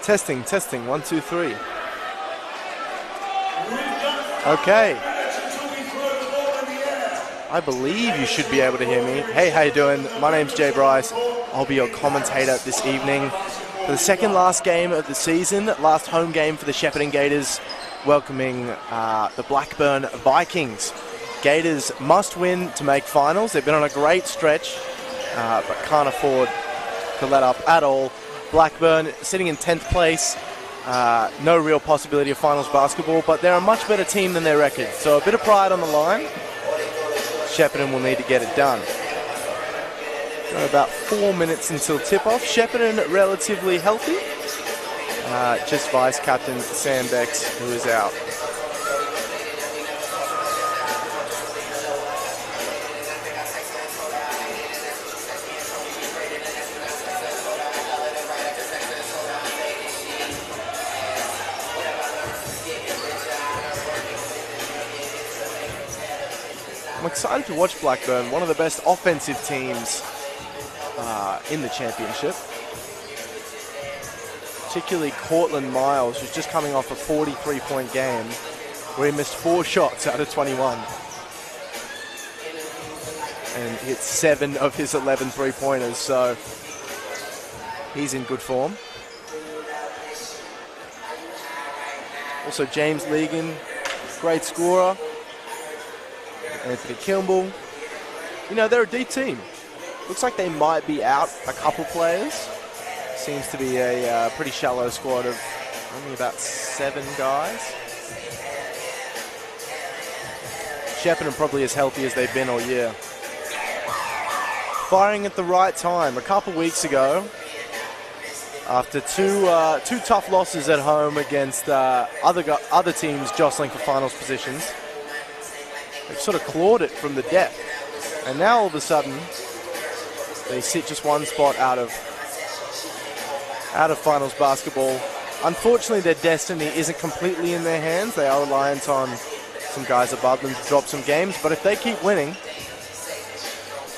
Testing, testing, 1, 2, 3. Okay. I believe you should be able to hear me. Hey, how you doing? My name's Jay Bryce. I'll be your commentator this evening for the second last game of the season, last home game for the Shepparton Gators, welcoming the Blackburn Vikings. Gators must win to make finals. They've been on a great stretch, but can't afford to let up at all. Blackburn sitting in 10th place. No real possibility of finals basketball, but they're a much better team than their record. So a bit of pride on the line. Shepparton will need to get it done. Got about 4 minutes until tip-off. Shepparton relatively healthy. Just vice-captain Sam Bex, who is out. I'm excited to watch Blackburn, one of the best offensive teams in the championship. Particularly Cortland Miles, who's just coming off a 43-point game where he missed 4 shots out of 21. And hit 7 of his 11 three-pointers, so he's in good form. Also James Legan, great scorer. Anthony Kimball. You know, they're a deep team. Looks like they might be out a couple players. Seems to be a pretty shallow squad of only about 7 guys. Shepparton probably as healthy as they've been all year. Firing at the right time. A couple weeks ago, after two tough losses at home against other teams jostling for finals positions, they've sort of clawed it from the depth. And now all of a sudden, they sit just one spot out of finals basketball. Unfortunately, their destiny isn't completely in their hands. They are reliant on some guys above them to drop some games. But if they keep winning,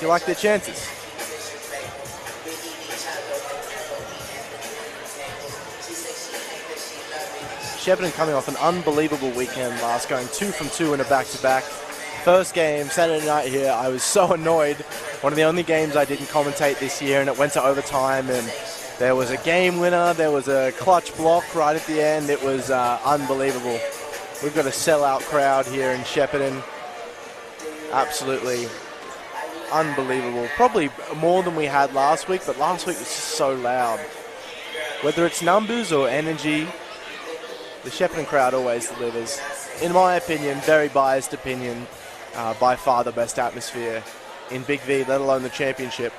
you like their chances. Shepparton coming off an unbelievable weekend last, going 2 from 2 in a back-to-back. First game, Saturday night here, I was so annoyed. One of the only games I didn't commentate this year, and it went to overtime, and there was a game winner, there was a clutch block right at the end. It was unbelievable. We've got a sellout crowd here in Shepparton. Absolutely unbelievable. Probably more than we had last week, but last week was just so loud. Whether it's numbers or energy, the Shepparton crowd always delivers. In my opinion, very biased opinion, by far the best atmosphere in BigV, let alone the championship.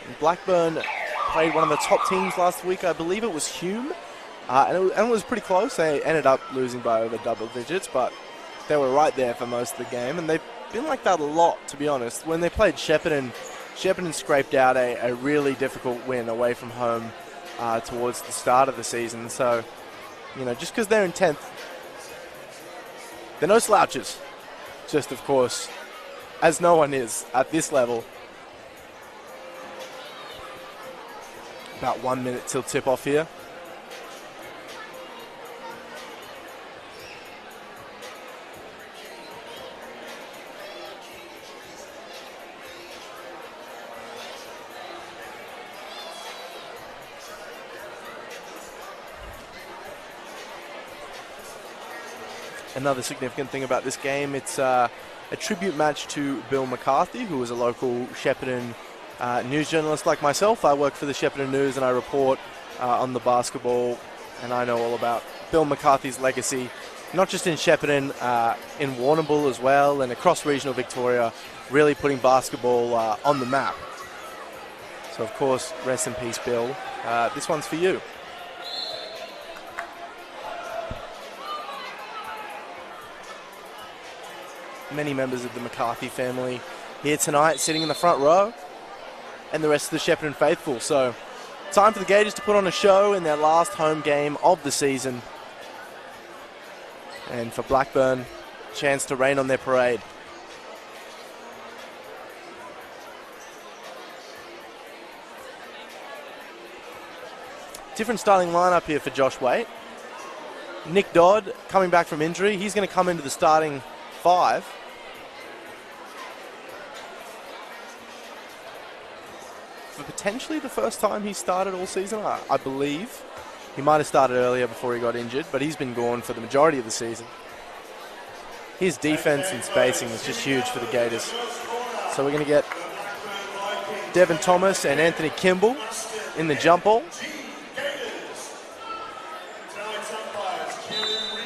And Blackburn played one of the top teams last week. I believe it was Hume, and it was pretty close. They ended up losing by over double digits, but they were right there for most of the game, and they've been like that a lot, to be honest. When they played Shepparton, Shepparton scraped out a really difficult win away from home towards the start of the season. So, you know, just because they're in 10th, they're no slouches. Just, of course, as no one is at this level. About 1 minute till tip-off here. Another significant thing about this game, it's a tribute match to Bill McCarthy, who was a local Shepparton news journalist like myself. I work for the Shepparton News and I report on the basketball, and I know all about Bill McCarthy's legacy, not just in Shepparton, in Warrnambool as well, and across regional Victoria, really putting basketball on the map. So of course, rest in peace, Bill. This one's for you. Many members of the McCarthy family here tonight, sitting in the front row, and the rest of the Shepparton faithful. So, time for the Gators to put on a show in their last home game of the season. And for Blackburn, chance to rain on their parade. Different starting lineup here for Josh Waite. Nick Dodd coming back from injury. He's going to come into the starting 5. For potentially the first time he started all season, I believe. He might have started earlier before he got injured, but he's been gone for the majority of the season. His defense and spacing is just huge for the Gators. So we're going to get Devin Thomas and Anthony Kimball in the jump ball.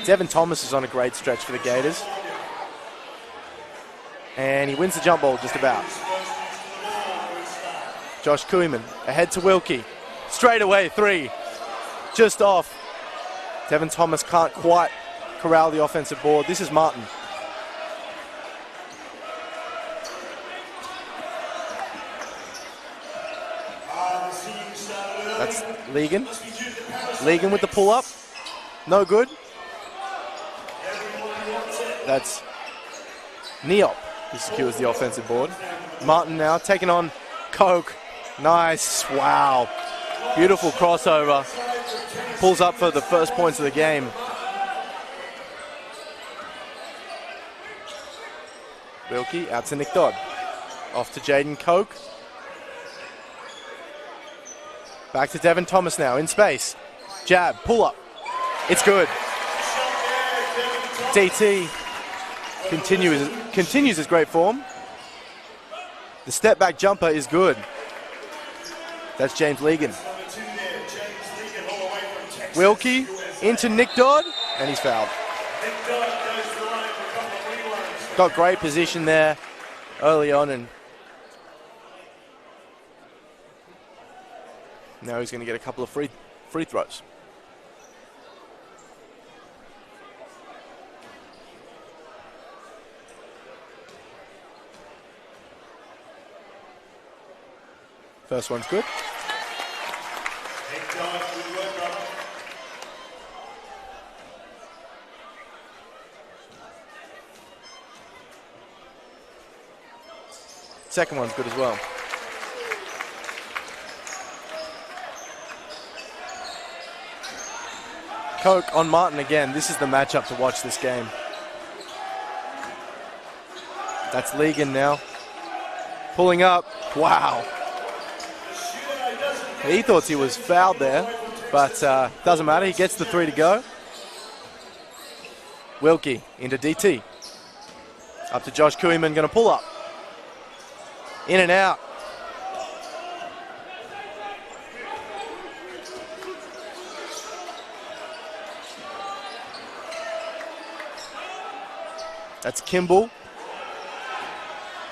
Devin Thomas is on a great stretch for the Gators. And he wins the jump ball just about. Josh Koeman ahead to Wilkie. Straight away, 3. Just off. Devin Thomas can't quite corral the offensive board. This is Martin. That's Legan. Legan with the pull-up. No good. That's Neop who secures the offensive board. Martin now taking on Coke. Nice. Wow. Beautiful crossover. Pulls up for the first points of the game. Wilkie out to Nick Dodd. Off to Jaden Coke. Back to Devin Thomas now in space. Jab, pull up. It's good. DT continues his great form. The step back jumper is good. That's James Legan. Wilkie into Nick Dodd, and he's fouled. Got great position there early on, and now he's going to get a couple of free throws. First one's good. Second one's good as well. Coke on Martin again. This is the matchup to watch this game. That's Legan now. Pulling up. Wow. He thought he was fouled there, but doesn't matter. He gets the 3 to go. Wilkie into DT. Up to Josh Koeman, going to pull up. In and out. That's Kimball.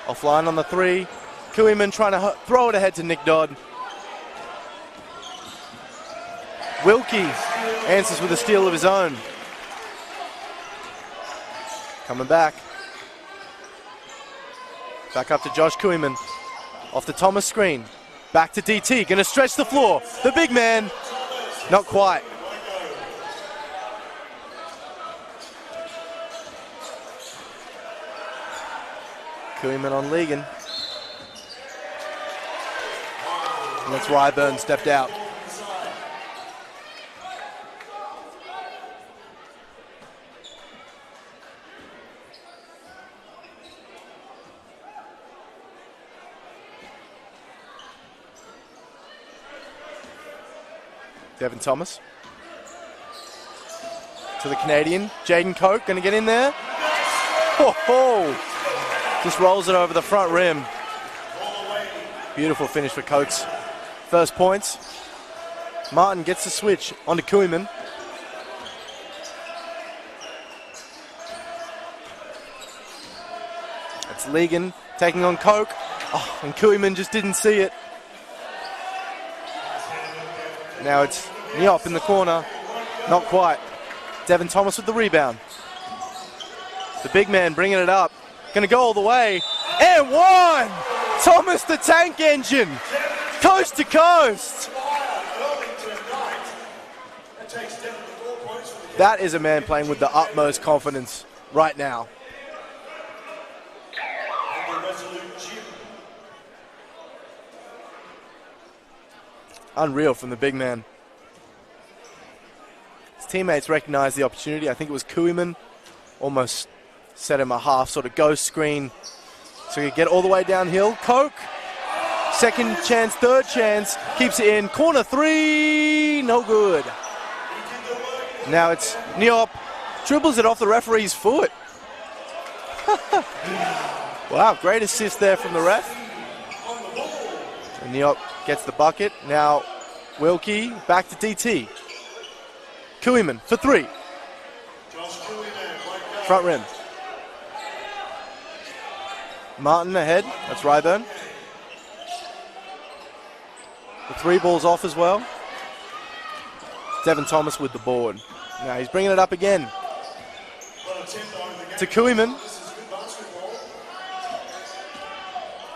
Offline on the 3. Koeman trying to throw it ahead to Nick Dodd. Wilkie answers with a steal of his own. Coming back. Back up to Josh Koeman. Off the Thomas screen. Back to DT. Going to stretch the floor. The big man. Not quite. Koeman on Legan. And that's Ryburn stepped out. Devin Thomas to the Canadian. Jaden Coke going to get in there. Just rolls it over the front rim. Beautiful finish for Coke's first points. Martin gets the switch onto Koeman. That's Legan taking on Coke. Oh, and Koeman just didn't see it. Now it's Neop in the corner. Not quite. Devin Thomas with the rebound. The big man bringing it up. Going to go all the way. And one! Thomas the tank engine. Coast to coast. That is a man playing with the utmost confidence right now. Unreal from the big man. His teammates recognized the opportunity. I think it was Kuiman. Almost set him a half sort of ghost screen so he could get all the way downhill. Coke, second chance, third chance, keeps it in. Corner three, no good. Now it's Niop, dribbles it off the referee's foot. Wow, great assist there from the ref. And Niop gets the bucket. Now Wilkie back to DT. Kuiman for three. Front rim. Martin ahead. That's Ryburn. The three ball's off as well. Devin Thomas with the board. Now he's bringing it up again. To Kuiman.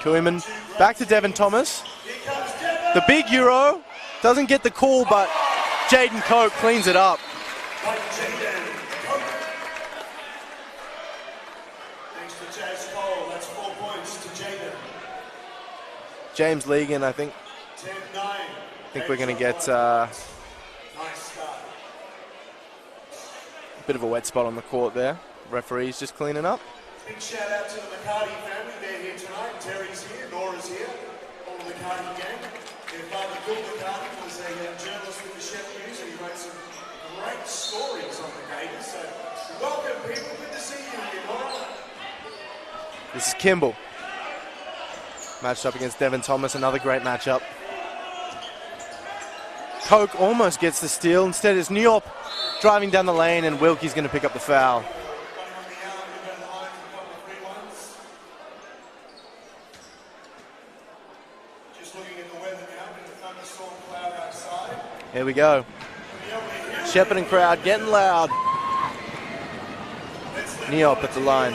Kuiman back to Devin Thomas. The big Euro doesn't get the call, but Jaden Coke cleans it up. James Legan, I think we're going to get a bit of a wet spot on the court there. Referee's just cleaning up. Big shout out to the McCarty family. They're here tonight. Terry's here, Nora's here, all the McCarty gang. Their father, Bill McCarty, was a journalist with the Shepparton News, and he wrote some great stories on the Gators. So welcome, people. Good to see you here, Nora. This is Kimball. Matched up against Devin Thomas, another great matchup. Coke almost gets the steal. Instead, it's Niop driving down the lane, and Wilkie's going to pick up the foul. Here we go. Shepparton crowd getting loud. Niop at the line.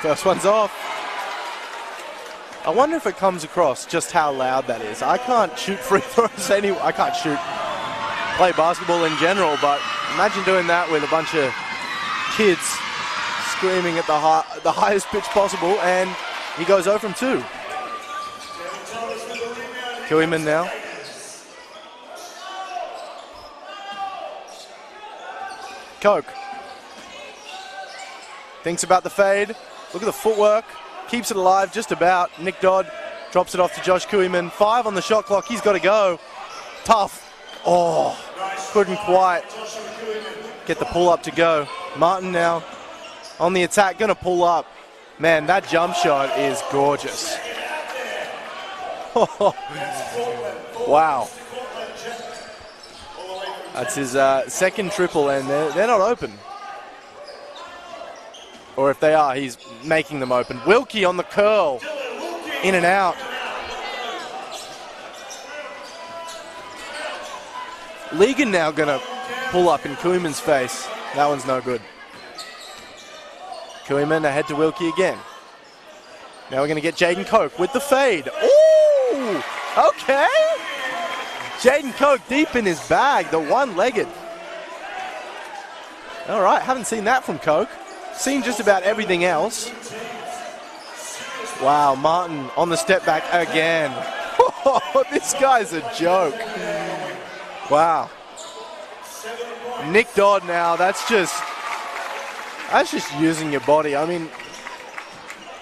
First one's off. I wonder if it comes across just how loud that is. I can't shoot free throws anyway. I can't play basketball in general, but imagine doing that with a bunch of kids screaming at the highest pitch possible, and he goes 0 from 2. Kuiman now. Coke. Thinks about the fade. Look at the footwork. Keeps it alive just about. Nick Dodd drops it off to Josh Kuiman. 5 on the shot clock. He's got to go. Tough. Oh, couldn't quite get the pull up to go. Martin now on the attack, going to pull up. Man, that jump shot is gorgeous. Wow. That's his second triple, and they're not open. Or if they are, he's making them open. Wilkie on the curl. In and out. Legan now going to pull up in Kuiman's face. That one's no good. Kuiman ahead to Wilkie again. Now we're going to get Jaden Coke with the fade. Ooh! Okay! Jaden Coke deep in his bag, the one-legged. All right, haven't seen that from Coke. Seen just about everything else. Wow, Martin on the step back again. This guy's a joke. Wow. Nick Dodd now, that's just using your body. I mean,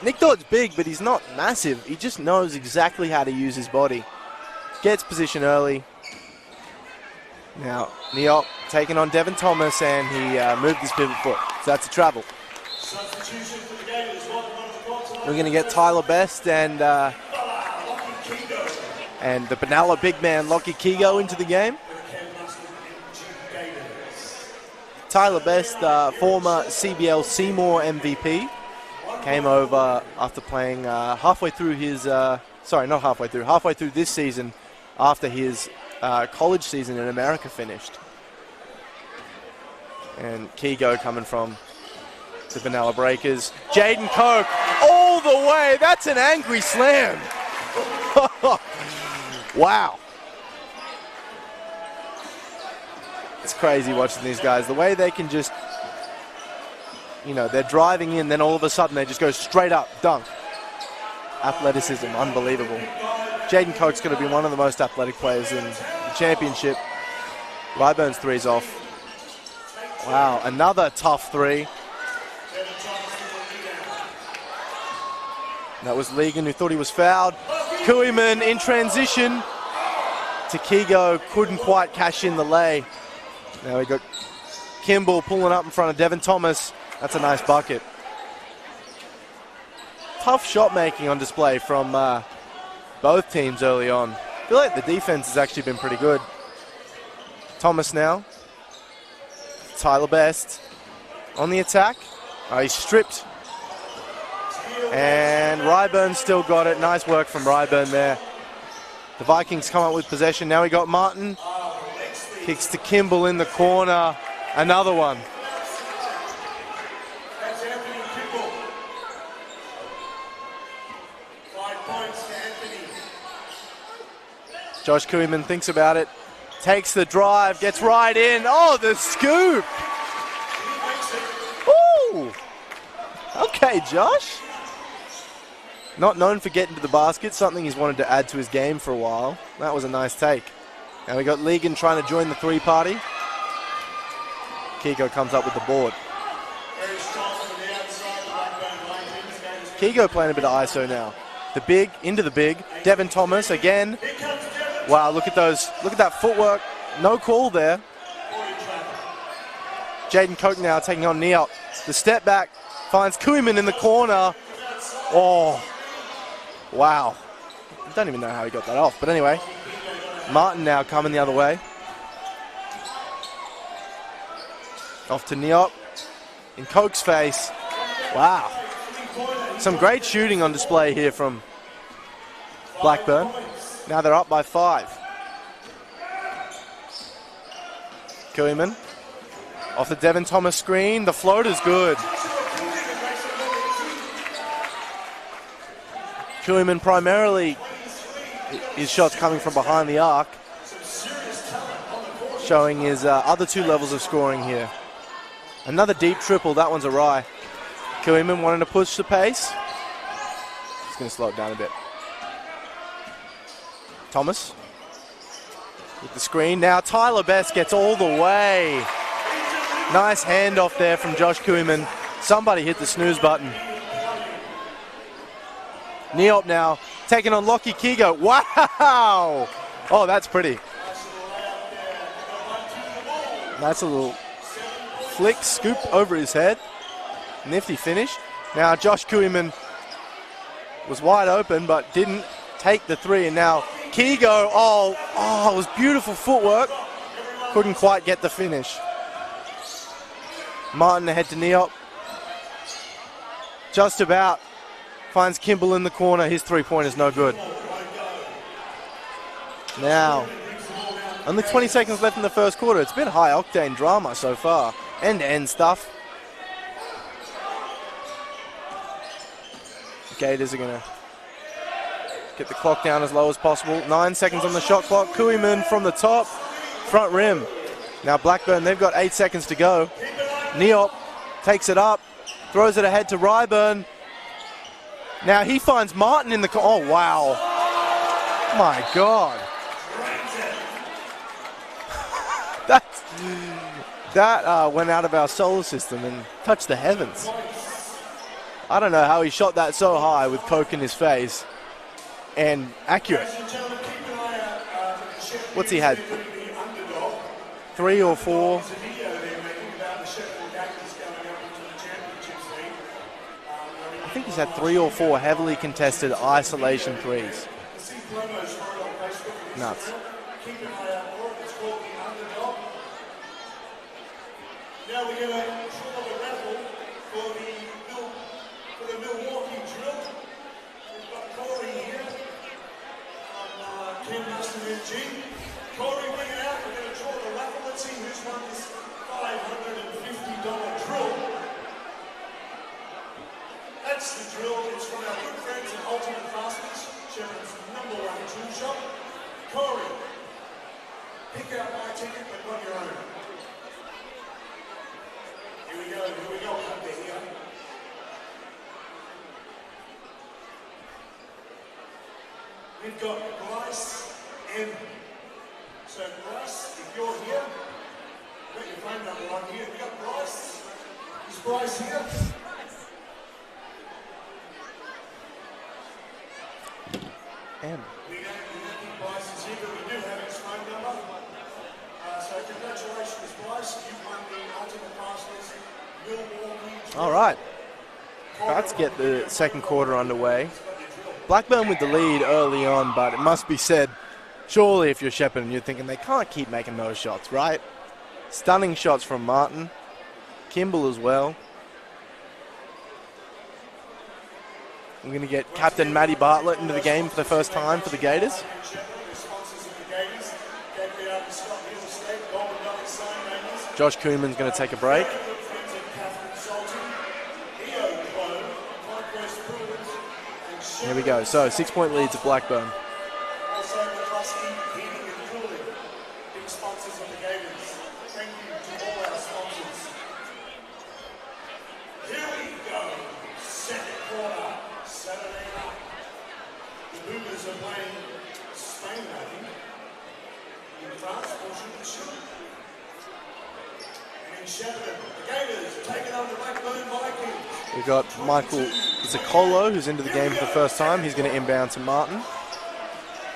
Nick Dodd's big, but he's not massive. He just knows exactly how to use his body. Gets position early. Now, Niop taking on Devin Thomas, and he moved his pivot foot. So that's a travel. We're going to get Tyler Best and the Benalla big man Lockie Kigo into the game. Tyler Best, former CBL Seymour MVP, came over after playing halfway through this season after his college season in America finished. And Kigo coming from The Vanilla Breakers. Jaden Coke all the way. That's an angry slam. Wow. It's crazy watching these guys. The way they can just, you know, they're driving in, then all of a sudden they just go straight up, dunk. Athleticism, unbelievable. Jaden Coke's going to be one of the most athletic players in the championship. Ryburn's three's off. Wow, another tough three. That was Legan, who thought he was fouled. Kuiman in transition. Takigo couldn't quite cash in the lay. Now we got Kimball pulling up in front of Devin Thomas. That's a nice bucket. Tough shot making on display from both teams early on. I feel like the defense has actually been pretty good. Thomas now. Tyler Best on the attack. He's stripped. And Ryburn still got it. Nice work from Ryburn there. The Vikings come up with possession. Now we got Martin. Kicks to Kimball in the corner. Another one. Josh Kuiman thinks about it. Takes the drive. Gets right in. Oh, the scoop. Ooh. Okay, Josh. Not known for getting to the basket, something he's wanted to add to his game for a while. That was a nice take. Now we got Legan trying to join the three party. Kigo comes up with the board. Kigo playing a bit of ISO now. The big, into the big. Devin Thomas again. Wow, look at those. Look at that footwork. No call there. Jaden Coke now taking on Neop. The step back finds Kuiman in the corner. Oh. Wow. I don't even know how he got that off. But anyway, Martin now coming the other way. Off to Neop. In Coke's face. Wow. Some great shooting on display here from Blackburn. Now they're up by 5. Kuiman. Off the Devin Thomas screen. The floater's good. Kuiman primarily, his shots coming from behind the arc, showing his other 2 levels of scoring here. Another deep triple, that one's awry. Kuiman wanting to push the pace. He's going to slow it down a bit. Thomas with the screen. Now Tyler Best gets all the way. Nice handoff there from Josh Kuiman. Somebody hit the snooze button. Neop now taking on Lockie Kigo. Wow! Oh, that's pretty. Nice little flick, scoop over his head. Nifty finish. Now Josh Kuiman was wide open but didn't take the three. And now Kigo, oh, it was beautiful footwork. Couldn't quite get the finish. Martin ahead to Neop. Just about. Finds Kimball in the corner. His three-pointer's no good. Now, only 20 seconds left in the first quarter. It's been high-octane drama so far. End-to-end stuff. Gators are going to get the clock down as low as possible. 9 seconds on the shot clock. Kuiman from the top. Front rim. Now Blackburn, they've got 8 seconds to go. Neop takes it up. Throws it ahead to Ryburn. Now he finds Martin in the... Oh, wow. My God. That went out of our solar system and touched the heavens. I don't know how he shot that so high with Coke in his face. And accurate. What's he had? 3 or 4? I think he's had 3 or 4 heavily contested isolation threes. Nuts. Now we're going to draw the raffle for the Milwaukee drill. We've got Corey here from Ken Dustin MG. Corey, bring it out. We're going to draw the raffle. Let's see who's won this $550 drill. That's the drill. It's from our good friends at Ultimate Fastness, Shepparton's #1 tool shop. Corey, pick out my ticket, but not your own. Here we go, under here. We've got Bryce M. So Bryce, if you're here, got your phone number on here. We got Bryce. Is Bryce here? M. We don't think Bryce is here, but we do have his phone number. So congratulations, Bryce. You've won the Ultimate Fastness Milwaukee. All right. About to get the second quarter underway. Blackburn with the lead early on, but it must be said, surely if you're Shepparton, you're thinking they can't keep making those shots, right? Stunning shots from Martin. Kimball as well. We're going to get Captain Matty Bartlett into the game for the first time for the Gators. Josh Koeman's going to take a break. Here we go. So 6-point lead to Blackburn. Also, McCluskey Heating and Cooling, big sponsors of the Gators. Thank you to all our sponsors. Here we go. Second quarter, Saturday night. The Boomers are playing Spain, I think. In France, or should it shoot? And in Shepparton, the Gators taking on the Blackburn Vikings. We've got Michael Zaccolo, who's into the game for the first time. He's going to inbound to Martin.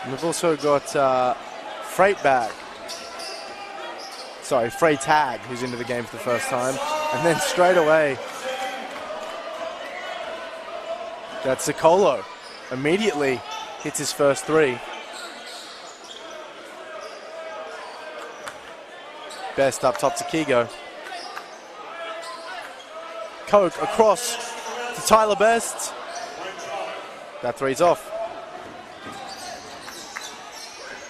And we've also got Freitag, who's into the game for the first time. And then straight away, that's Zaccolo. Immediately hits his first three. Best up top to Kigo. Coke across to Tyler Best. That three's off.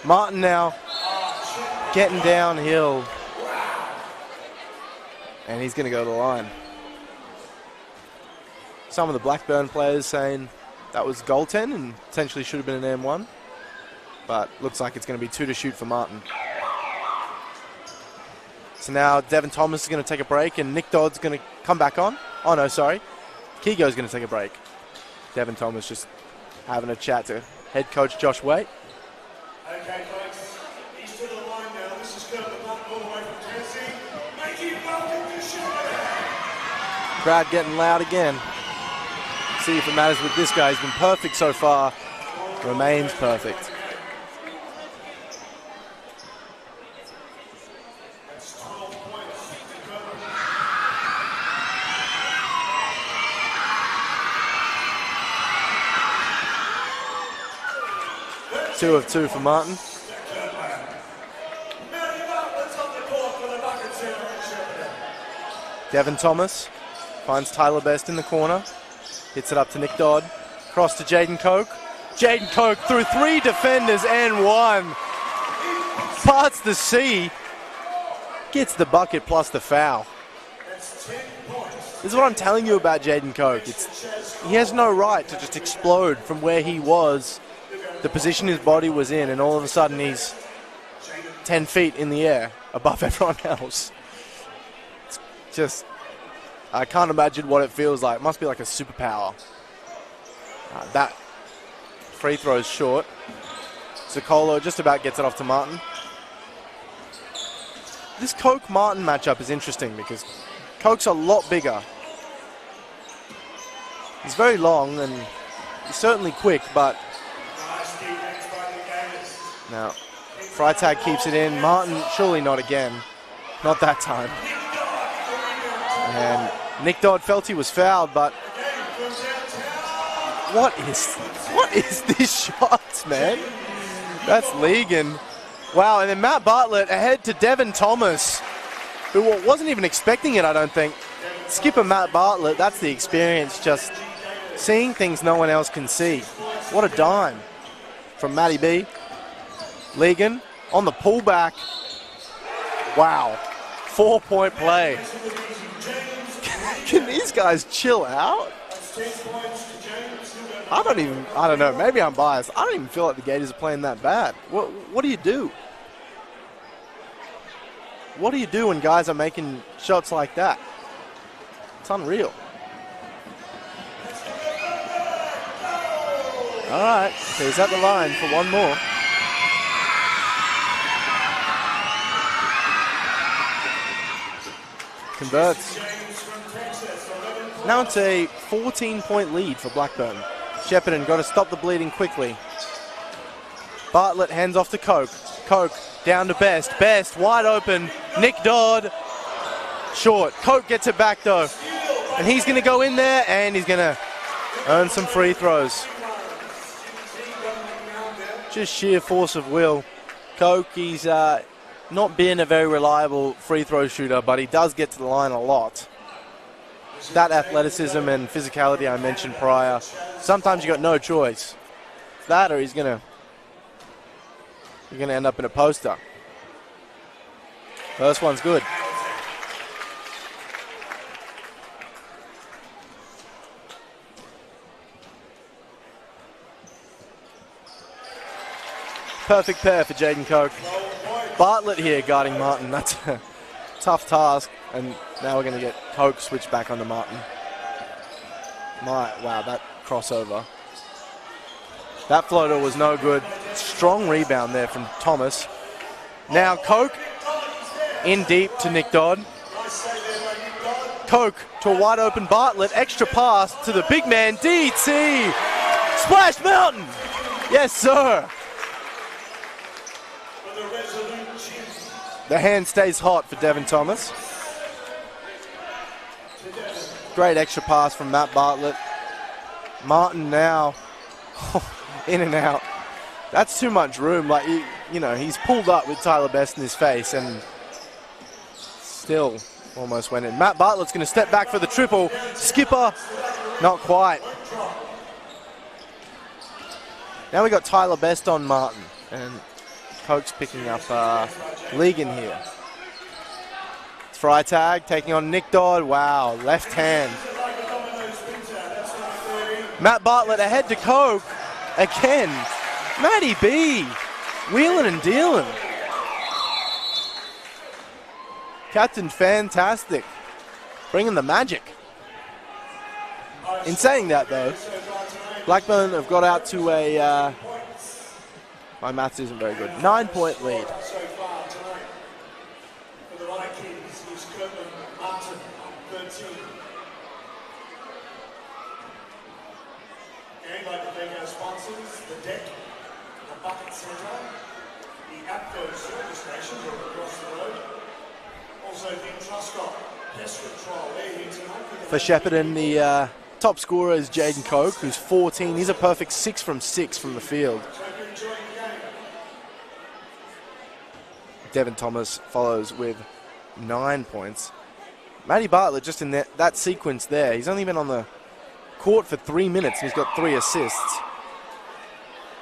Martin now getting downhill. And he's going to go to the line. Some of the Blackburn players saying that was goaltend and potentially should have been an M1. But looks like it's going to be 2 to shoot for Martin. So now Devin Thomas is going to take a break and Nick Dodd's going to come back on. Oh no, sorry. Kigo's going to take a break. Devin Thomas just having a chat to head coach Josh Waite. Okay, folks. He's to the line now. This is Kurt the Buck all the way from Tennessee. Make him welcome to Shepparton. Crowd getting loud again. See if it matters with this guy. He's been perfect so far. Remains perfect. That's 12 points. 2 of 2 for Martin. Devin Thomas finds Tyler Best in the corner. Hits it up to Nick Dodd. Cross to Jaden Coke. Jaden Coke through 3 defenders and 1. Parts the sea. Gets the bucket plus the foul. This is what I'm telling you about Jaden Coke. He has no right to just explode from where he was, the position his body was in, and all of a sudden he's 10 feet in the air above everyone else. It's just, I can't imagine what it feels like. It must be like a superpower. That free throw is short. Zaccolo just about gets it off to Martin. This Coke-Martin matchup is interesting because Coke's a lot bigger. He's very long and he's certainly quick, but now Freitag keeps it in. Martin, surely not again. Not that time. And Nick Dodd felt he was fouled, but what is this shot, man? That's Legan. Wow, and then Matt Bartlett ahead to Devin Thomas, who wasn't even expecting it, I don't think. Skipper Matt Bartlett, that's the experience, just seeing things no one else can see. What a dime from Matty B. Legan on the pullback. Wow, 4-point play. Can these guys chill out? I don't know, maybe I'm biased. I don't even feel like the Gators are playing that bad. What do you do? What do you do when guys are making shots like that? It's unreal. All right, so he's at the line for one more. Converts. Now it's a 14-point lead for Blackburn. Shepparton got to stop the bleeding quickly. Bartlett hands off to Coke. Coke down to Best. Best wide open. Nick Dodd short. Coke gets it back though. And he's going to go in there and he's going to earn some free throws. Just sheer force of will. Coke, he's not been a very reliable free throw shooter, but he does get to the line a lot. That athleticism and physicality I mentioned prior, sometimes you got no choice. That or you're gonna end up in a poster. First one's good. Perfect pair for Jaden Coke. Bartlett here guarding Martin. That's a tough task. And now we're going to get Coke switched back onto Martin. Wow, that crossover. That floater was no good. Strong rebound there from Thomas. Now Coke in deep to Nick Dodd. Coke to a wide open Bartlett. Extra pass to the big man, DT. Splash Mountain. Yes, sir. The hand stays hot for Devin Thomas. Great extra pass from Matt Bartlett. Martin now in and out. That's too much room. Like you know, he's pulled up with Tyler Best in his face and still almost went in. Matt Bartlett's going to step back for the triple. Skipper, not quite. Now we got Tyler Best on Martin and Coke's picking up Ligon here. Freitag taking on Nick Dodd. Wow, left hand. Matt Bartlett ahead to Coke. Again. Matty B. Wheeling and dealing. Captain fantastic. Bringing the magic. In saying that though, Blackburn have got out to a... my maths isn't very good. 9-point lead. Sponsors, the deck, the bucket centre, the APCO service stations are across the road. Also, Big Truscott, pest control, they're here tonight. For Shepparton, the top scorer is Jaden Coke, who's 14. He's a perfect 6 from 6 from the field. Devin Thomas follows with 9 points. Matty Bartlett just in that sequence there. He's only been on the court for 3 minutes and he's got 3 assists.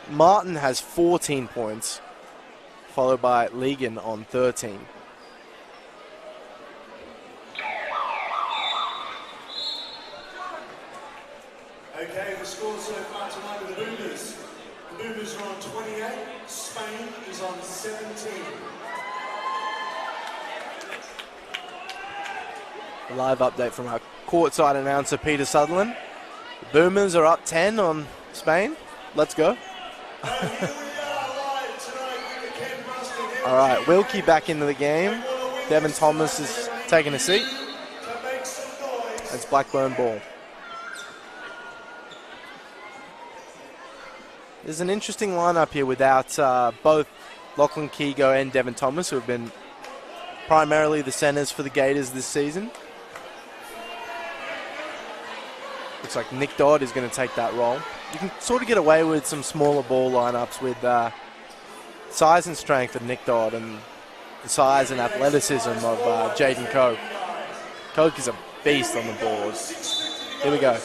Martin has 14 points, followed by Ligon on 13. Okay, the score so far tonight with the Boomers. The Boomers are on 28, Spain is on 17. A live update from our courtside announcer, Peter Sutherland. The Boomers are up 10 on Spain. Let's go. All right, Wilkie back into the game. Devin Thomas is taking a seat. It's Blackburn ball. There's an interesting lineup here without both Lachlan Keego and Devin Thomas, who have been primarily the centers for the Gators this season. Looks like Nick Dodd is going to take that role. You can sort of get away with some smaller ball lineups with size and strength of Nick Dodd and the size and athleticism of Jaden Coke. Coke is a beast on the board. Here we go.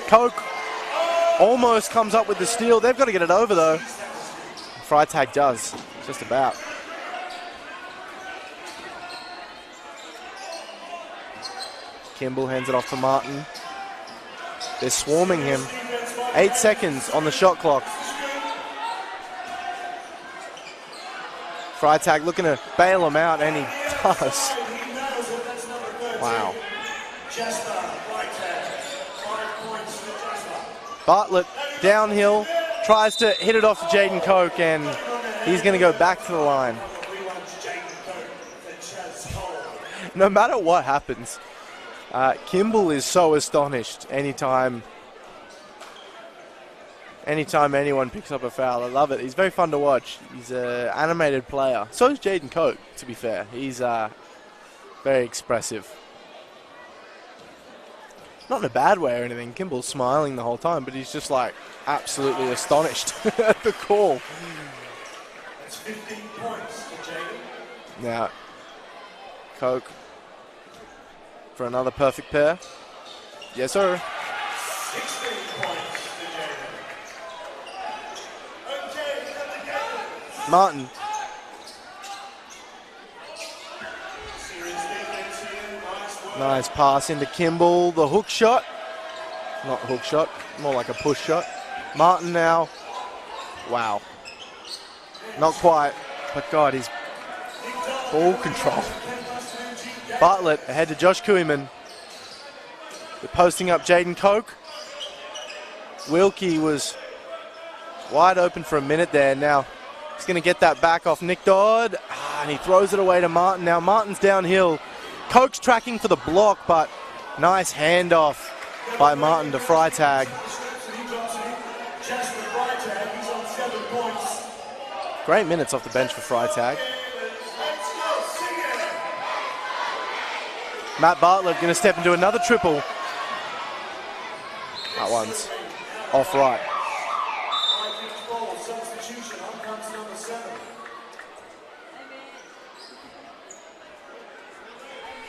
Coke almost comes up with the steal. They've got to get it over though. Freitag does, just about. Kimball hands it off to Martin. They're swarming him. 8 seconds on the shot clock. Freitag looking to bail him out, and he does. Wow. Bartlett downhill, tries to hit it off to Jaden Coke, and he's going to go back to the line. No matter what happens, Kimball is so astonished anytime anyone picks up a foul. I love it. He's very fun to watch. He's an animated player. So is Jaden Coke, to be fair. He's very expressive. Not in a bad way or anything. Kimball's smiling the whole time, but he's just like absolutely astonished at the call. That's 15 points to Jaden. Now, Coke for another perfect pair. Yes, sir. 16 points to Jaden. Okay, Martin. Nice pass into Kimball. The hook shot. Not hook shot, more like a push shot. Martin now. Wow. Not quite, but God, he's ball control. Bartlett ahead to Josh Kuiman. They're posting up Jaden Coke. Wilkie was wide open for a minute there. Now he's going to get that back off Nick Dodd. And he throws it away to Martin. Now Martin's downhill. Coke's tracking for the block, but nice handoff by Martin to Freitag. Great minutes off the bench for Freitag. Matt Bartlett going to step into another triple. That one's off right.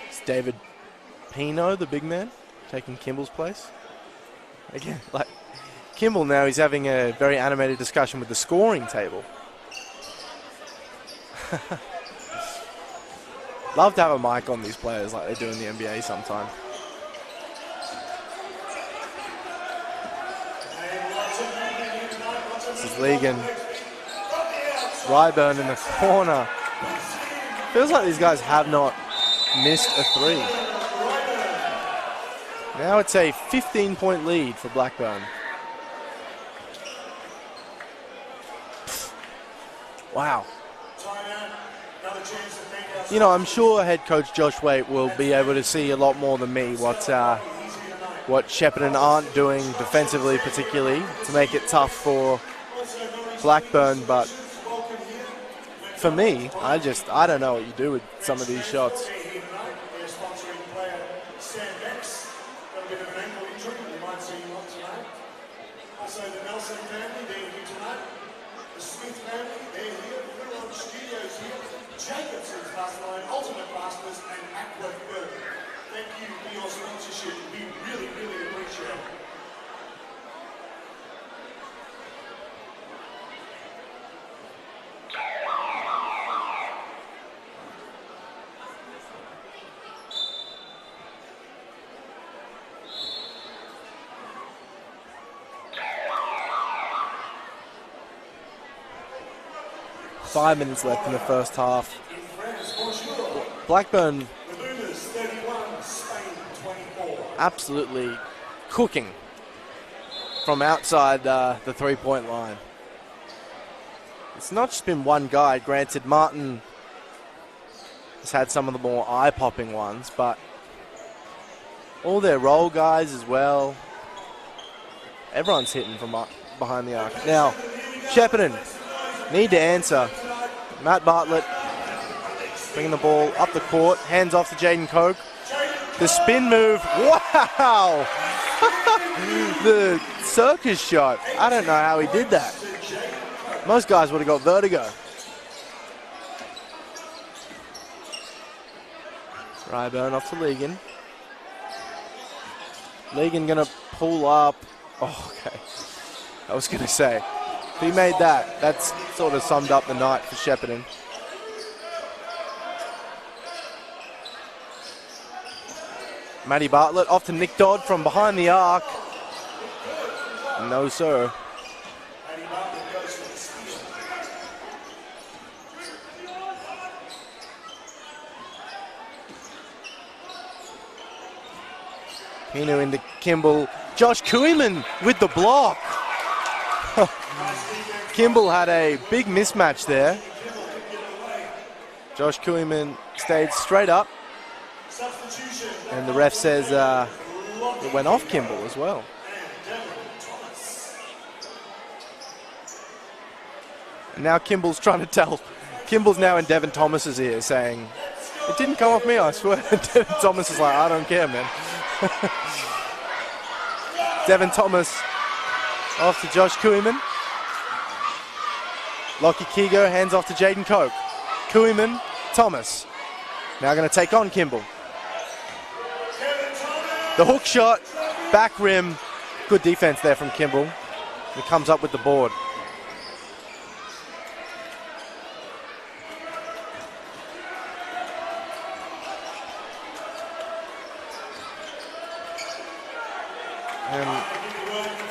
It's David Pino, the big man, taking Kimball's place. Again, like Kimball now, he's having a very animated discussion with the scoring table. Love to have a mic on these players like they do in the NBA sometime. This is Legan. Ryburn in the corner. Feels like these guys have not missed a three. Now it's a 15-point lead for Blackburn. Wow. You know, I'm sure head coach Josh Waite will be able to see a lot more than me what Shepparton aren't doing defensively, particularly to make it tough for Blackburn. But for me, I don't know what you do with some of these shots. Also, the Nelson family, they're here tonight. The Smith family, they're here. We're on the studios here. Gators, Barcelona, Ultimate Masters, and Aqua Burger. Thank you for your sponsorship. We really, really appreciate it. Five minutes left in the first half. Blackburn absolutely cooking from outside the three-point line. It's not just been one guy. Granted, Martin has had some of the more eye-popping ones, but all their role guys as well. Everyone's hitting from behind the arc. Now, Shepparton need to answer. Matt Bartlett bringing the ball up the court, hands off to Jaden Coke. The spin move, wow! The circus shot, I don't know how he did that. Most guys would have got vertigo. Ryburn off to Legan. Legan gonna pull up. Oh, okay. I was gonna say, if he made that, that's sort of summed up the night for Shepparton. Matty Bartlett off to Nick Dodd from behind the arc. No, sir. Pino into Kimball. Josh Kuihman with the block. Kimball had a big mismatch there. Josh Kuihman stayed straight up. And the ref says it went off Kimball as well. And now Kimball's trying to tell. Kimball's now in Devin Thomas's ear saying, it didn't come off me, I swear. Devin Thomas is like, I don't care, man. Devin Thomas off to Josh Kuihman. Lockie Kigo hands off to Jaden Koch. Kuihman, Thomas. Now going to take on Kimball. The hook shot, back rim. Good defense there from Kimball. He comes up with the board. And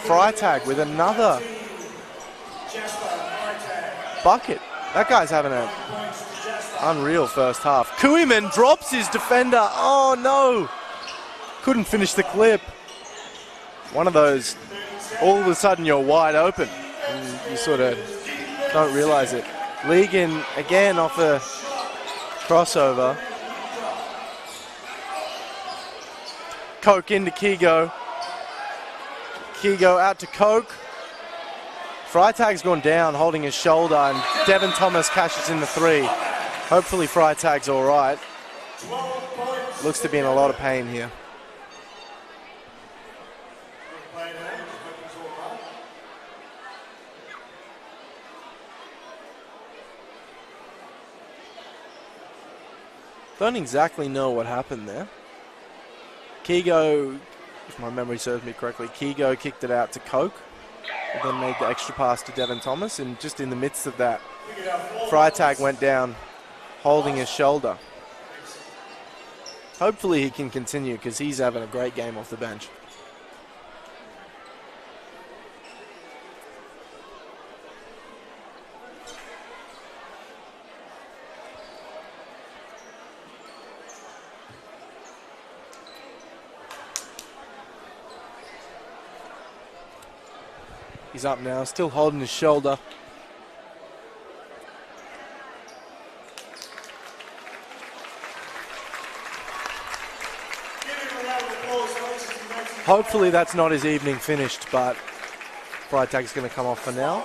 Freitag with another bucket. That guy's having an unreal first half. Kuihman drops his defender. Oh no! Couldn't finish the clip. One of those, all of a sudden you're wide open. And you sort of don't realize it. Ligon again off a crossover. Koch into Kigo. Kigo out to Koch. Freitag's gone down holding his shoulder and Devin Thomas cashes in the three. Hopefully Freitag's all right. Looks to be in a lot of pain here. Don't exactly know what happened there. Kigo, if my memory serves me correctly, Kigo kicked it out to Koch and then made the extra pass to Devin Thomas, and just in the midst of that, Freitag went down holding his shoulder. Hopefully he can continue because he's having a great game off the bench. He's up now, still holding his shoulder. Hopefully that's not his evening finished, but Freitag's going to come off for now.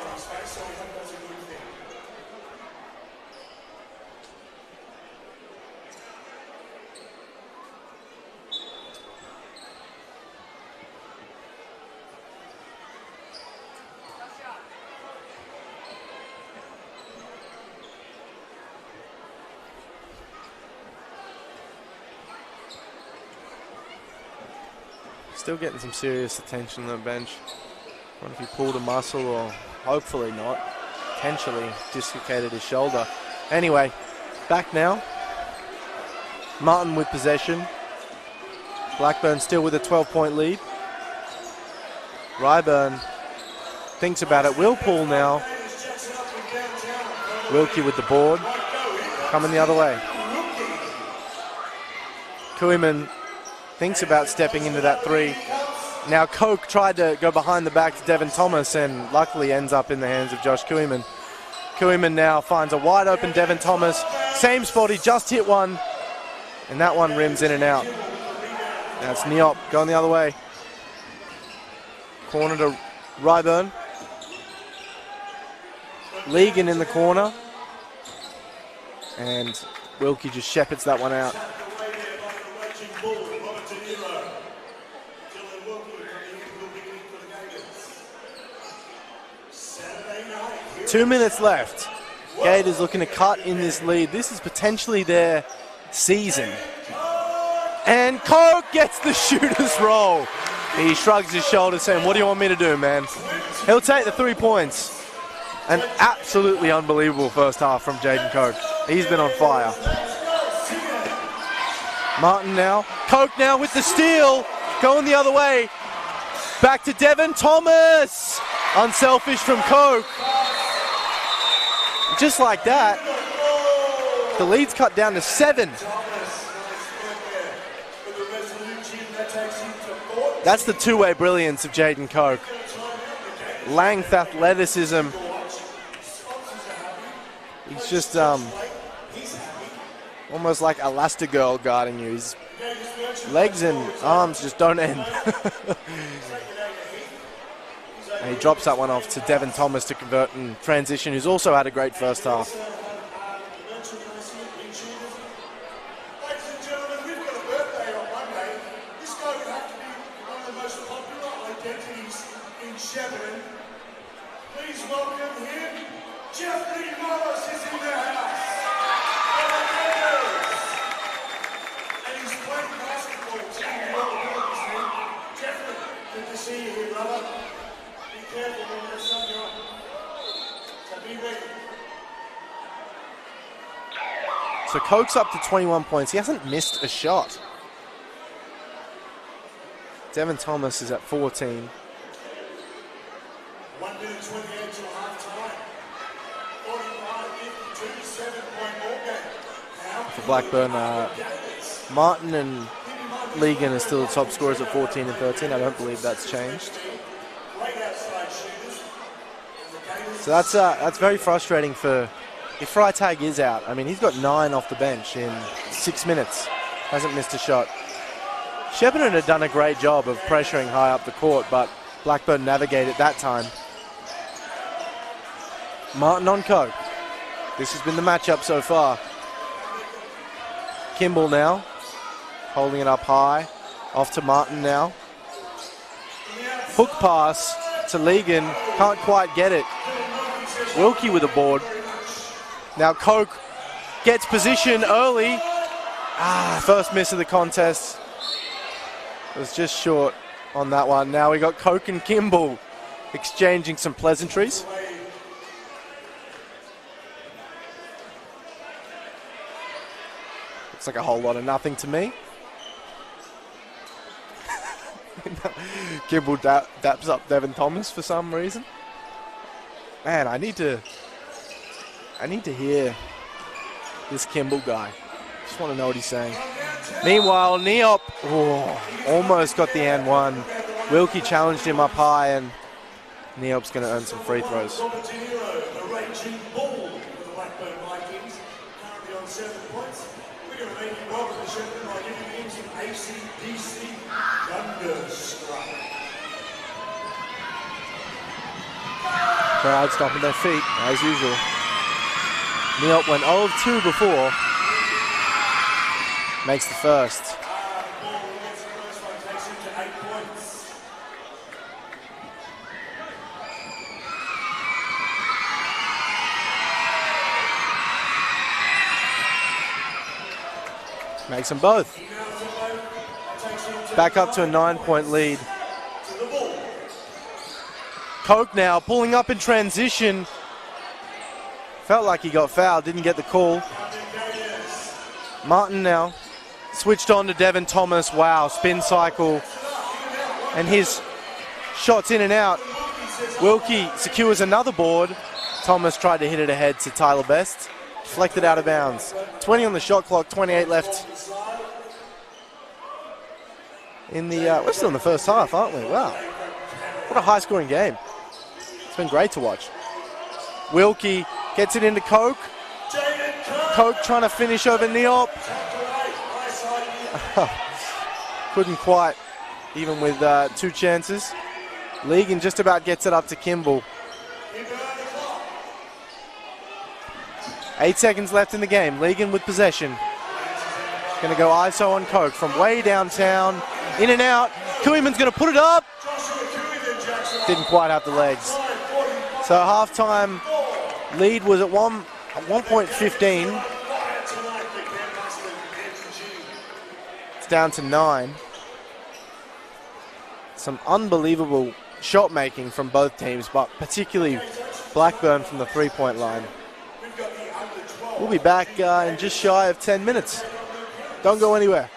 Still getting some serious attention on the bench. I wonder if he pulled a muscle or hopefully not. Potentially dislocated his shoulder. Anyway, back now. Martin with possession. Blackburn still with a 12-point lead. Ryburn thinks about it. Will pull now. Wilkie with the board. Coming the other way. Kuihman thinks about stepping into that three. Now Koch tried to go behind the back to Devin Thomas and luckily ends up in the hands of Josh Kuihman. Kuihman now finds a wide open Devin Thomas. Same spot, he just hit one. And that one rims in and out. That's Niop going the other way. Corner to Ryburn. Ligon in the corner. And Wilkie just shepherds that one out. 2 minutes left. Gators looking to cut in this lead. This is potentially their season. And Koch gets the shooter's roll. He shrugs his shoulders saying, what do you want me to do, man? He'll take the 3 points. An absolutely unbelievable first half from Jaden Koch. He's been on fire. Martin now. Coke now with the steal. Going the other way. Back to Devin Thomas. Unselfish from Coke. Just like that, the lead's cut down to 7. That's the two-way brilliance of Jaden Coke. Length, athleticism. He's just almost like Elastigirl guarding you. His legs and arms just don't end. And he drops that one off to Devin Thomas to convert in transition, who's also had a great first half. Ladies and gentlemen, we've got a birthday on Monday. This guy would have to be one of the most popular identities in Shepparton. Please welcome him. Jeffrey Morris is in the house. For the Gators. And he's playing basketball team. Jeffrey, good to see you here, brother. Be careful when you're sun you up. So be ready. So Coke's up to 21 points. He hasn't missed a shot. Devin Thomas is at 14. 1 minute 28 till half time. 45-52, 7-point ball game. Now For Blackburn, Martin and Legan are still the top scorers at 14 and 13. I don't believe that's changed. great outside shooters. And the Gators So that's very frustrating for if Freitag is out. I mean, he's got 9 off the bench in 6 minutes. Hasn't missed a shot. Shepparton had done a great job of pressuring high up the court, but Blackburn navigated that time. Martin on Coke. This has been the matchup so far. Kimball now, holding it up high. Off to Martin now. Hook pass to Legan, can't quite get it. Wilkie with a board. Now Coke gets position early. First miss of the contest. It was just short on that one. Now we got Coke and Kimball exchanging some pleasantries. Looks like a whole lot of nothing to me. Kimball daps up Devin Thomas for some reason. Man, I need to hear this Kimball guy. Just want to know what he's saying. Meanwhile, Neop almost got the N1. Wilkie challenged him up high, and Neop's going to earn some free throws. Robert De Niro, the raging bull with the Blackburn Vikings, currently on 7 points. We're going to make him welcome to Shepparton by giving him some ACDC Thunderstruck. Crowd stomping their feet, as usual. Neop went 0 of 2 before. Makes the first. Ball gets the first one, takes him to 8 points. Makes them both. Back up to a 9-point lead. Coke now pulling up in transition. Felt like he got fouled, didn't get the call. Martin now switched on to Devin Thomas. Wow, spin cycle. And his shots in and out. Wilkie secures another board. Thomas tried to hit it ahead to Tyler Best. Deflected out of bounds. 20 on the shot clock, 28 left. We're still in the first half, aren't we? Wow. What a high-scoring game. It's been great to watch. Wilkie gets it into Coke. Coke trying to finish over Neop. Couldn't quite, even with 2 chances. Legan just about gets it up to Kimball. 8 seconds left in the game. Legan with possession. Going to go ISO on Coke from way downtown. In and out. Kuiman's going to put it up. Didn't quite have the legs. So halftime lead was at 1.15. It's down to 9. Some unbelievable shot making from both teams, but particularly Blackburn from the 3-point line. We'll be back in just shy of 10 minutes. Don't go anywhere.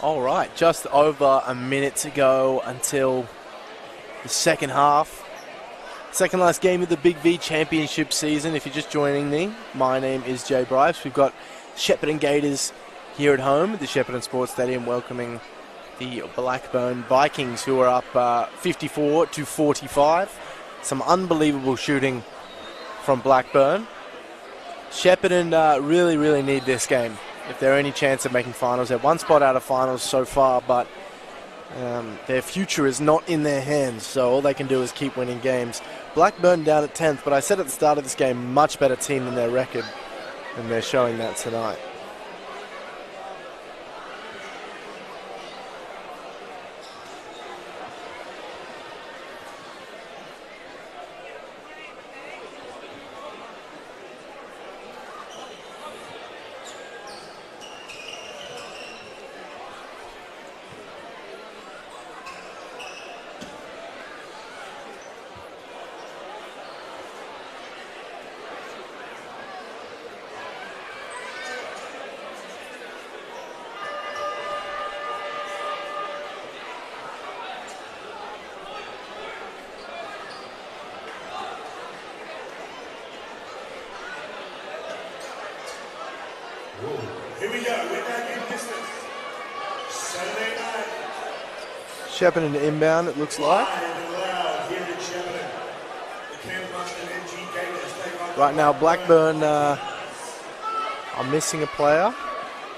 All right, just over a minute to go until the second half. Second last game of the BigV Championship season. If you're just joining me, my name is Jay Bryce. We've got Shepparton Gators here at home at the Shepparton Sports Stadium welcoming the Blackburn Vikings, who are up 54-45. Some unbelievable shooting from Blackburn. Shepparton really need this game if they're any chance of making finals. They're one spot out of finals so far, but their future is not in their hands, so all they can do is keep winning games. Blackburn down at 10th, but I said at the start of this game, much better team than their record, and they're showing that tonight. Here we go, we're back in business. Saturday night. Shepparton inbound, it looks like. Live and loud here in Shepparton. The Campbell and MG Gators take on Right now, Blackburn are missing a player.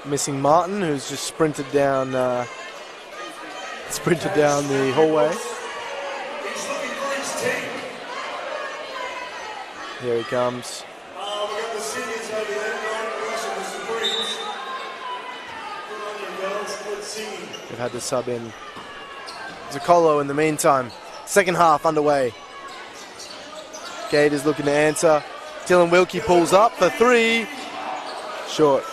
Missing Martin, who's just sprinted down the hallway. He's looking for his team. Here he comes. We got the seniors over there, Ryan Wilson, the Supremes. Good on you, girls. Good singing. They've had to sub in Zaccolo in the meantime. Second half underway. Gators looking to answer. Dylan Wilkie pulls up for three. Short.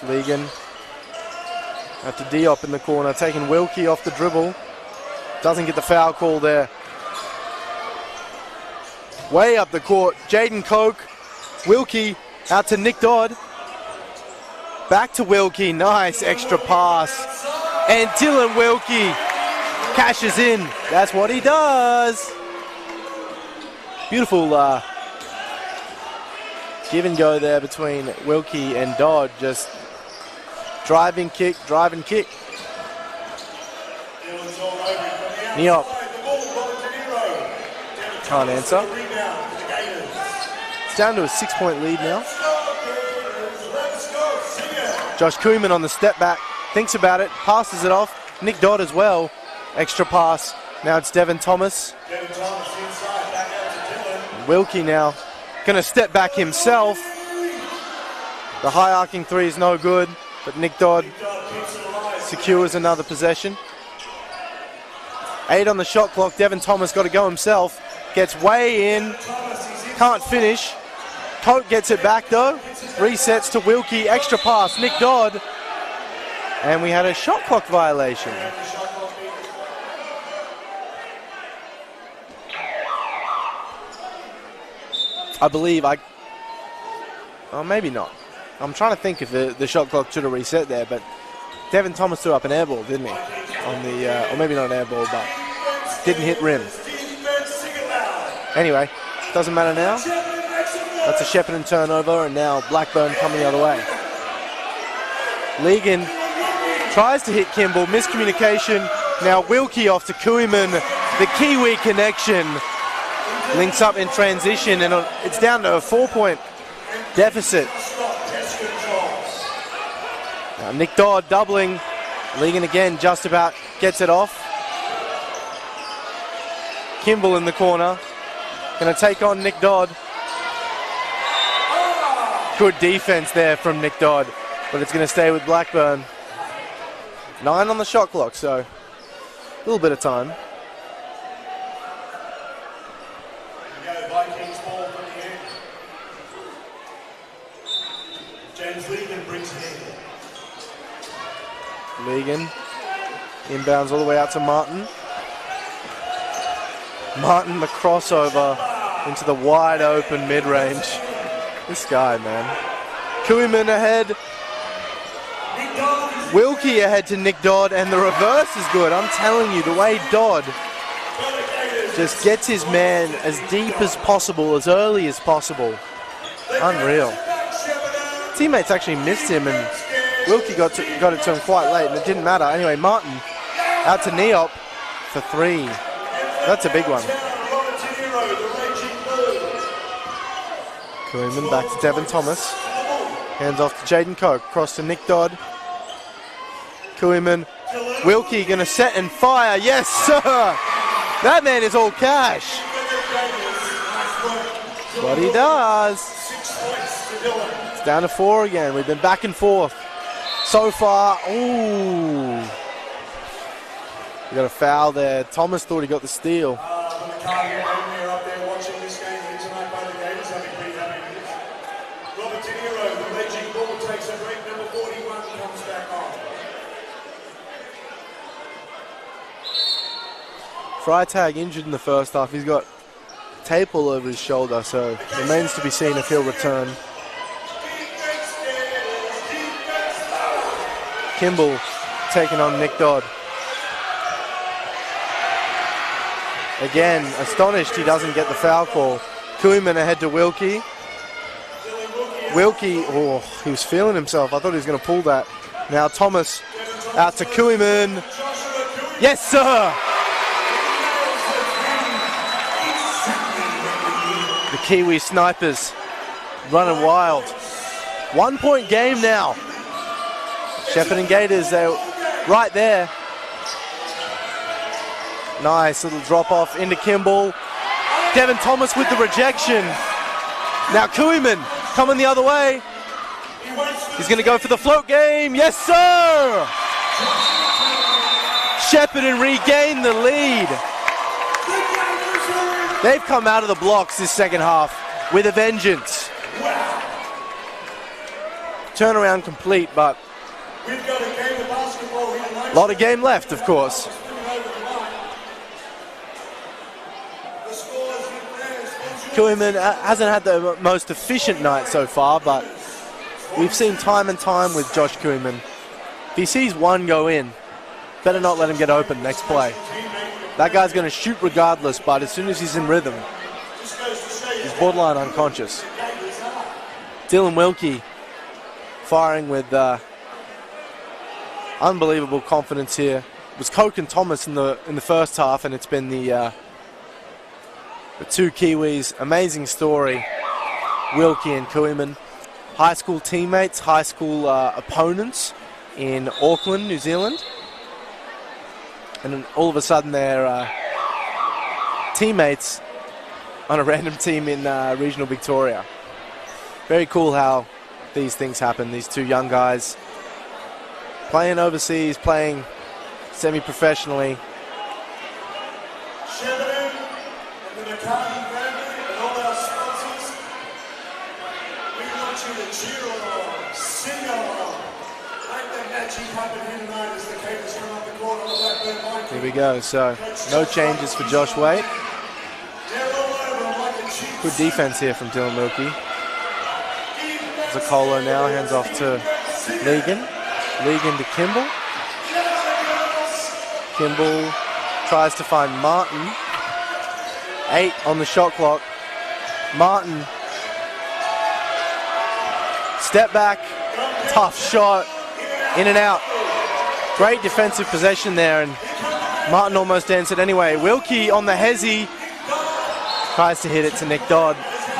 Legan. Out to Diop in the corner, taking Wilkie off the dribble. Doesn't get the foul call there. Way up the court, Jaden Koch. Wilkie out to Nick Dodd. Back to Wilkie, nice extra pass. And Dylan Wilkie cashes in. That's what he does. Beautiful give and go there between Wilkie and Dodd. Just drive and kick. Neop can't answer. It's down to a 6-point lead now. Josh Koeman on the step back, thinks about it, passes it off. Nick Dodd as well. Extra pass. Now it's Devin Thomas. Wilkie now going to step back himself. The high arcing three is no good, but Nick Dodd secures another possession. 8 on the shot clock. Devin Thomas got to go himself. Gets way in. Can't finish. Cote gets it back though. Resets to Wilkie. Extra pass. Nick Dodd. And we had a shot clock violation. I believe oh, maybe not. I'm trying to think if the shot clock should have reset there, but Devin Thomas threw up an air ball, didn't he? On the, or maybe not an air ball, but didn't hit rim. Anyway, doesn't matter now. That's a Shepparton turnover, and now Blackburn coming the other way. Legan tries to hit Kimball, miscommunication. Now Wilkie off to Koeman, the Kiwi connection. Links up in transition, and it's down to a 4-point deficit. Now Nick Dodd doubling. Legan again just about gets it off. Kimball in the corner. Going to take on Nick Dodd. Good defense there from Nick Dodd, but it's going to stay with Blackburn. 9 on the shot clock, so a little bit of time. Vikings ball from the end. James Legan brings it in. Legan inbounds all the way out to Martin. Martin, the crossover into the wide open mid-range. This guy, man. Koeman ahead. Wilkie ahead to Nick Dodd, and the reverse is good. I'm telling you, the way Dodd just gets his man as deep as possible, as early as possible. Unreal. Teammates actually missed him, and Wilkie got it to him quite late, and it didn't matter. Anyway, Martin out to Neop for 3. That's a big one. Koeman back to Devin Thomas. Hands off to Jaden Coke. Cross to Nick Dodd. Koeman. Wilkie going to set and fire. Yes, sir! That man is all cash. That's what he does. It's down to 4 again. We've been back and forth so far. Ooh. We got a foul there. Thomas thought he got the steal. Freitag injured in the first half. He's got tape all over his shoulder, so remains to be seen if he'll return. Kimball taking on Nick Dodd. Again, astonished he doesn't get the foul call. Koeman ahead to Wilkie. Wilkie, oh, he was feeling himself. I thought he was going to pull that. Now Thomas out to Koeman. Yes, sir! The Kiwi snipers running wild. 1 point game now. Shepparton Gators, they're right there. Nice little drop off into Kimball. Devin Thomas with the rejection. Now Koeman coming the other way. He's going to go for the float game. Yes, sir! Shepparton regain the lead. They've come out of the blocks this second half with a vengeance. Turnaround complete, but a lot of game left, of course. Koeman hasn't had the most efficient night so far, but we've seen time and time with Josh Koeman. If he sees one go in, better not let him get open next play. That guy's going to shoot regardless, but as soon as he's in rhythm, he's borderline unconscious. Dylan Wilkie firing with unbelievable confidence here. It was Coke and Thomas in the first half, and it's been the two Kiwis. Amazing story. Wilkie and Koeman, high school teammates, high school opponents in Auckland, New Zealand. And then all of a sudden they're teammates on a random team in regional Victoria. Very cool how these things happen. These two young guys playing overseas, playing semi-professionally. Shepparton and the McCarthy family and all our sponsors, we want you to cheer along, sing along, make that magic happen here tonight as the Gators come up the court on the Blackburn line. Here we go. So no changes for Josh Waite. Good defense here from Dylan Wilkie. Zacolo now hands off to Legan. Legan to Kimball. Kimball tries to find Martin. 8 on the shot clock. Martin. Step back. Tough shot. In and out. Great defensive possession there, and Martin almost ends it anyway. Wilkie on the hezzy. Tries to hit it to Nick Dodd.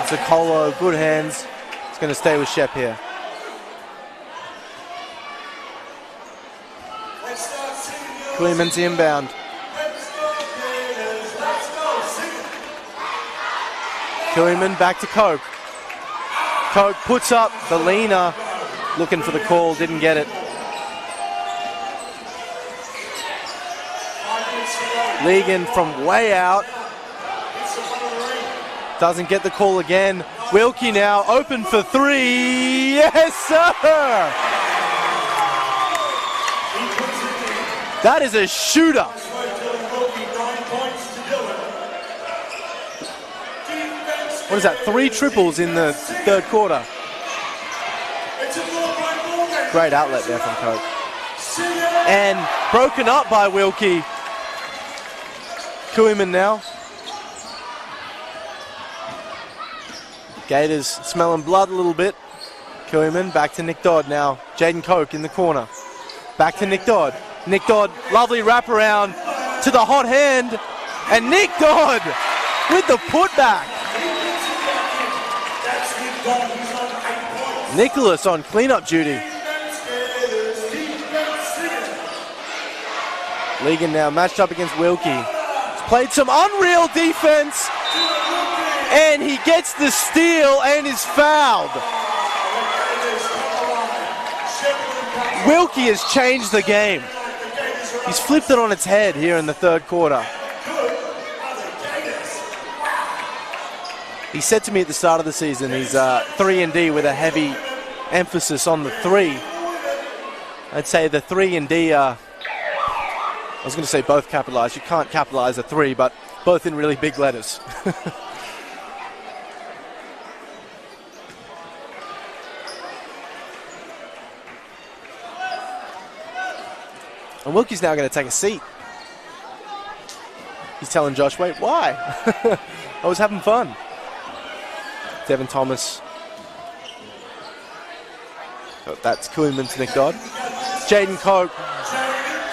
Zacolo, good hands. It's going to stay with Shep here. Clement's inbound. Koeman back to Coke. Coke puts up the leaner, looking for the call, didn't get it. Legan from way out. Doesn't get the call again. Wilkie now open for 3. Yes, sir! That is a shooter. what is that, 3 triples in the third quarter. Great outlet there from Cope. And broken up by Wilkie. Koeman now. Gators smelling blood a little bit. Koeman back to Nick Dodd now. Jaden Coke in the corner. Back to Nick Dodd. Nick Dodd, lovely wraparound to the hot hand. And Nick Dodd with the putback. Nicholas on cleanup duty. Ligon now matched up against Wilkie. He's played some unreal defense. And he gets the steal and is fouled. Wilkie has changed the game. He's flipped it on its head here in the third quarter. He said to me at the start of the season he's 3-and-D with a heavy emphasis on the 3. I'd say the 3-and-D are, I was going to say both capitalized. You can't capitalize a 3, but both in really big letters. And Wilkie's now going to take a seat. He's telling Josh, wait, why? I was having fun. Devin Thomas. Oh, that's Koeman to Nick Dodd. Jaden Coke.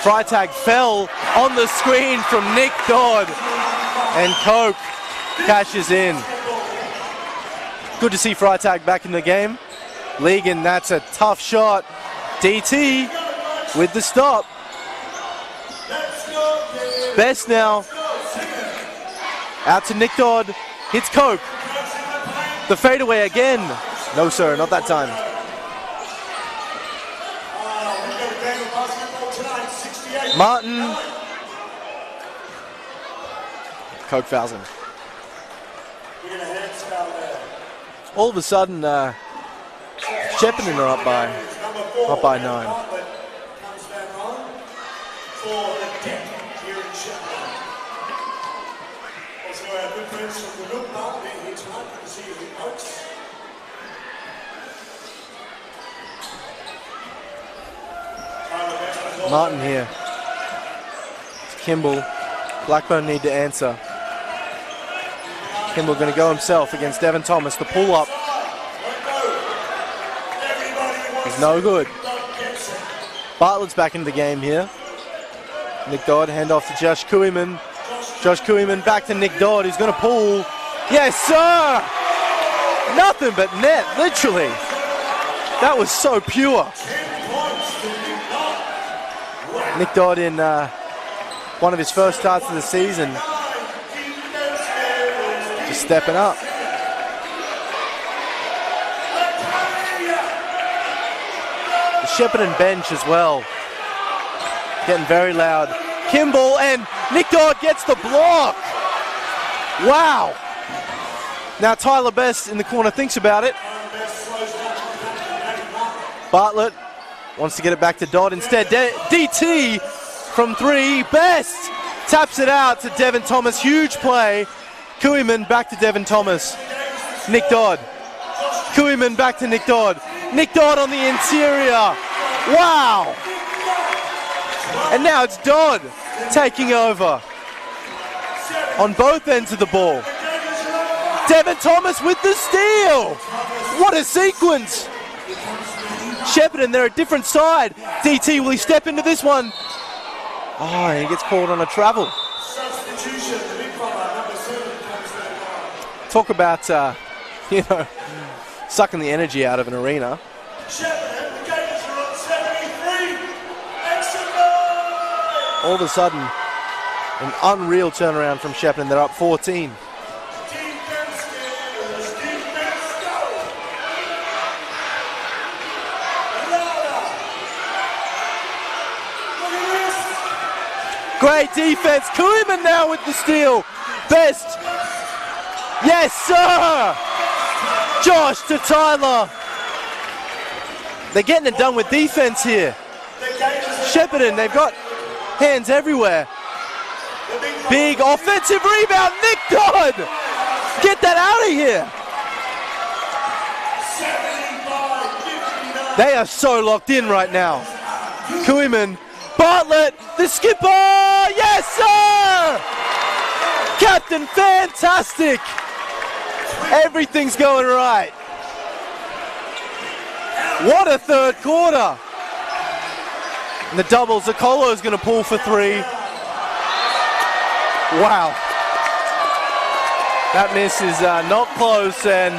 Freitag fell on the screen from Nick Dodd. And Coke cashes in. Good to see Freitag back in the game. Ligon, that's a tough shot. DT with the stop. Best now. Out to Nick Dodd. Hits Coke. The fadeaway again. No, sir, not that time. Martin. Coke fouls him. All of a sudden, Shepparton are up by 9. Martin here. It's Kimball. Blackburn need to answer. Kimball going to go himself against Devin Thomas. The pull-up is no good. Bartlett's back into the game here. Nick Dodd, hand off to Josh Koeman. Josh Koeman back to Nick Dodd, who's going to pull. Yes, sir! Nothing but net, literally. That was so pure. Nick Dodd in one of his first starts of the season. Just stepping up. The Shepparton bench as well. Getting very loud. Kimball and Nick Dodd gets the block. Wow. Now Tyler Best in the corner thinks about it. Bartlett wants to get it back to Dodd instead. DT from 3. Best taps it out to Devin Thomas. Huge play. Koeman back to Devin Thomas. Nick Dodd. Koeman back to Nick Dodd. Nick Dodd on the interior. Wow. And now it's Dodd taking over on both ends of the ball. Devin Thomas with the steal. What a sequence. Shepparton, they're a different side. DT, will he step into this one? Oh, he gets called on a travel. Talk about, sucking the energy out of an arena. All of a sudden, an unreal turnaround from Shepparton. They're up 14. Great defense. Koeman now with the steal. Best. Yes, sir. Josh to Tyler. They're getting it done with defense here. Shepparton, they've got hands everywhere. Big offensive rebound. Nick Dodd Get that out of here. 75-59. They are so locked in right now. Koeman, Bartlett, the skipper. Yes, sir. Captain, fantastic. Everything's going right. What a third quarter. And the doubles, Zakolo's going to pull for 3. Wow. That miss is not close, and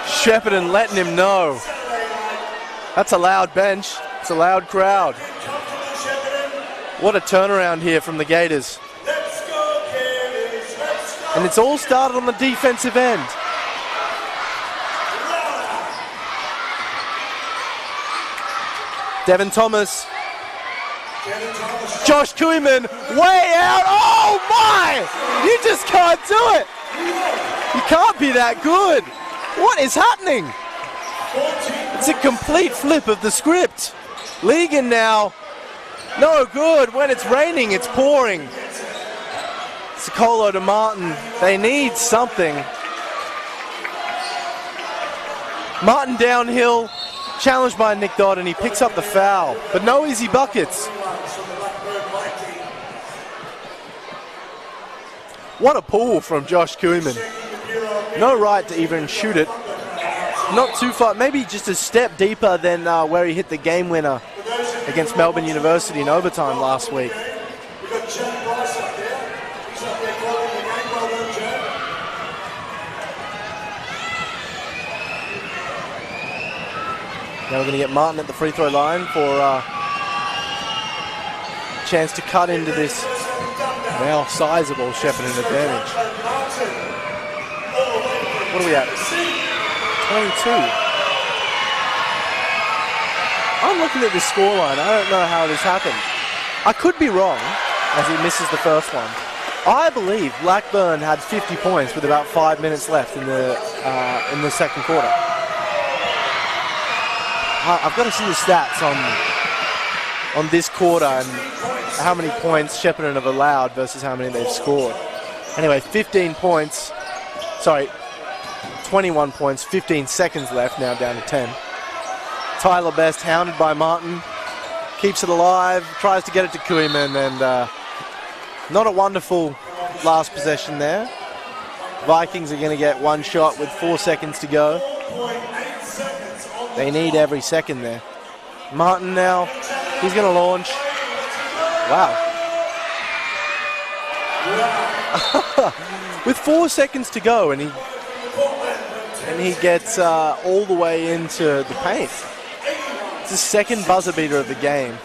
Shepparton letting him know. That's a loud bench. It's a loud crowd. What a turnaround here from the Gators. And it's all started on the defensive end. Devin Thomas. Josh Koeman, way out. Oh my! You just can't do it. You can't be that good. What is happening? It's a complete flip of the script. Legan now, no good. When it's raining, it's pouring. Sokolo to Martin. They need something. Martin downhill, challenged by Nick Dodd, and he picks up the foul. But no easy buckets. What a pull from Josh Koeman. No right to even shoot it. Not too far, maybe just a step deeper than where he hit the game winner against Melbourne University in overtime last week. Now we're going to get Martin at the free throw line for a chance to cut into this now sizable Shepparton advantage. What are we at? 22. I'm looking at this scoreline. I don't know how this happened. I could be wrong, as he misses the first one. I believe Blackburn had 50 points with about 5 minutes left in the second quarter. I've got to see the stats on this quarter and how many points Shepparton have allowed versus how many they've scored. Anyway, 15 points. Sorry, 21 points, 15 seconds left, now down to 10. Tyler Best, hounded by Martin, keeps it alive, tries to get it to Koeman, and not a wonderful last possession there. Vikings are going to get one shot with 4 seconds to go. They need every second there. Martin now, he's going to launch. Wow. With 4 seconds to go, and he gets all the way into the paint. It's the second buzzer beater of the game.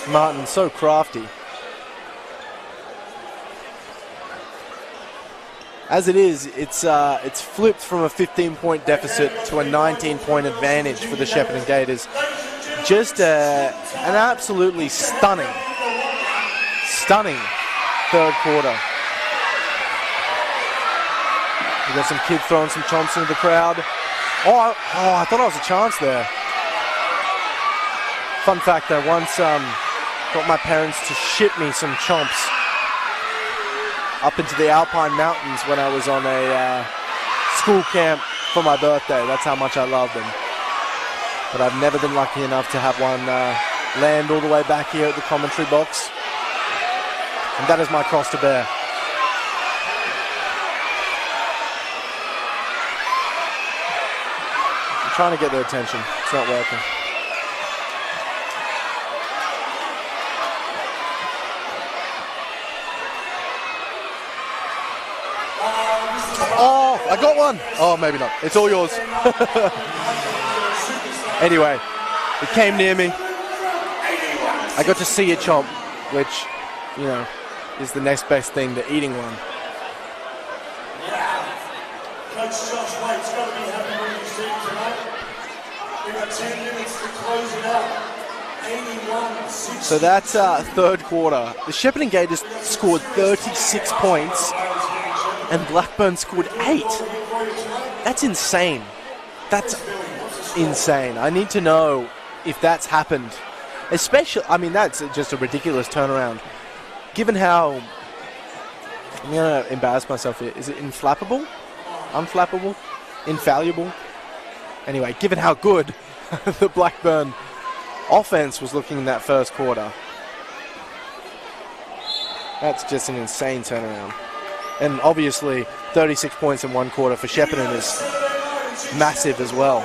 Martin, so crafty. As it is, it's flipped from a 15-point deficit to a 19-point advantage for the Shepparton Gators. Just an absolutely stunning third quarter. We've got some kid throwing some chomps into the crowd. Oh, I thought I was a chance there. Fun fact, I once got my parents to ship me some chomps up into the Alpine Mountains when I was on a school camp for my birthday. That's how much I love them. But I've never been lucky enough to have one land all the way back here at the commentary box. And that is my cross to bear. I'm trying to get their attention. It's not working. Oh, I got one. Oh, maybe not. It's all yours. Anyway, it came near me. I got to see a chomp, which, you know, is the next best thing to eating one. Coach Josh Waite's got to be happy with his team tonight. We've got 10 minutes to close it out. 81-60. So that's third quarter. The Shepparton Gators scored 36 points and Blackburn scored 8. That's insane. That's insane. I need to know if that's happened. Especially, I mean, that's just a ridiculous turnaround. Given how I'm going to embarrass myself here. Is it inflappable? Unflappable? Infallible? Anyway, given how good the Blackburn offense was looking in that first quarter, that's just an insane turnaround. And obviously, 36 points in one quarter for Shepparton is massive as well.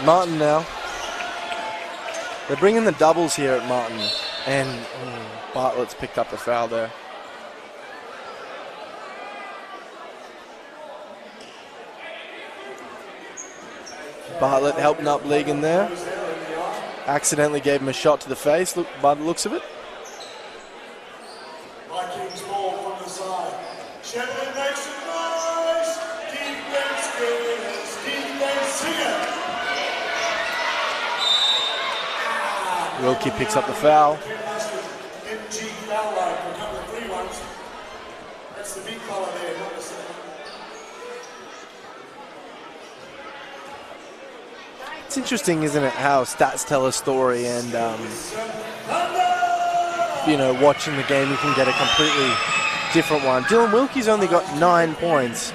Martin now. They're bringing the doubles here at Martin, and Bartlett's picked up the foul there. Bartlett helping up Legan there. Accidentally gave him a shot to the face, look, by the looks of it. Vikings ball from the side. Shepparton makes it nice. Defense goes. Defense here. Wilkie picks up the foul. MG foul line for a couple of free ones. That's the big collar there, not the second. It's interesting, isn't it, how stats tell a story, and watching the game you can get a completely different one. Dylan Wilkie's only got 9 points.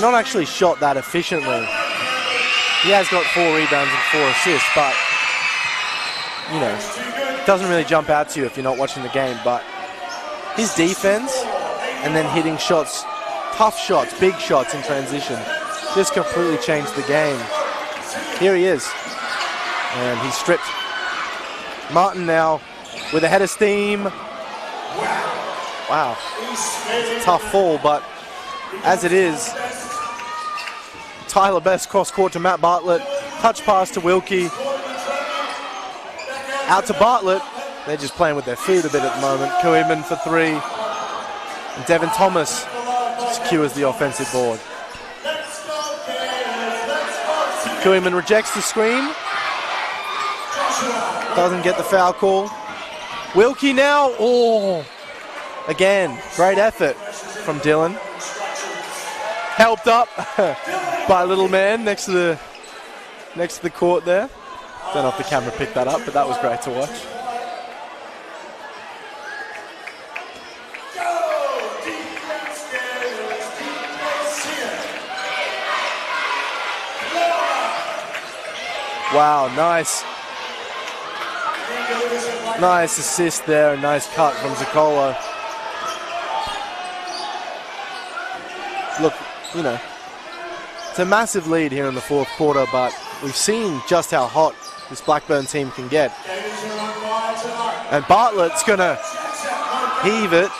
Not actually shot that efficiently. He has got 4 rebounds and 4 assists, but it doesn't really jump out to you if you're not watching the game. But his defense and then hitting shots, tough shots, big shots in transition, just completely changed the game. Here he is, and he's stripped. Martin now with a head of steam. Wow, tough fall, but as it is, Tyler Best cross court to Matt Bartlett, touch pass to Wilkie, out to Bartlett. They're just playing with their food a bit at the moment. Koeman for 3, and Devin Thomas secures the offensive board. Koeman rejects the screen, doesn't get the foul call. Wilkie now, again, great effort from Dylan. Helped up by a little man next to the court there. Don't know if the camera picked that up, but that was great to watch. Wow, nice assist there, a nice cut from Zicolo. Look, it's a massive lead here in the fourth quarter, but we've seen just how hot this Blackburn team can get. And Bartlett's going to heave it,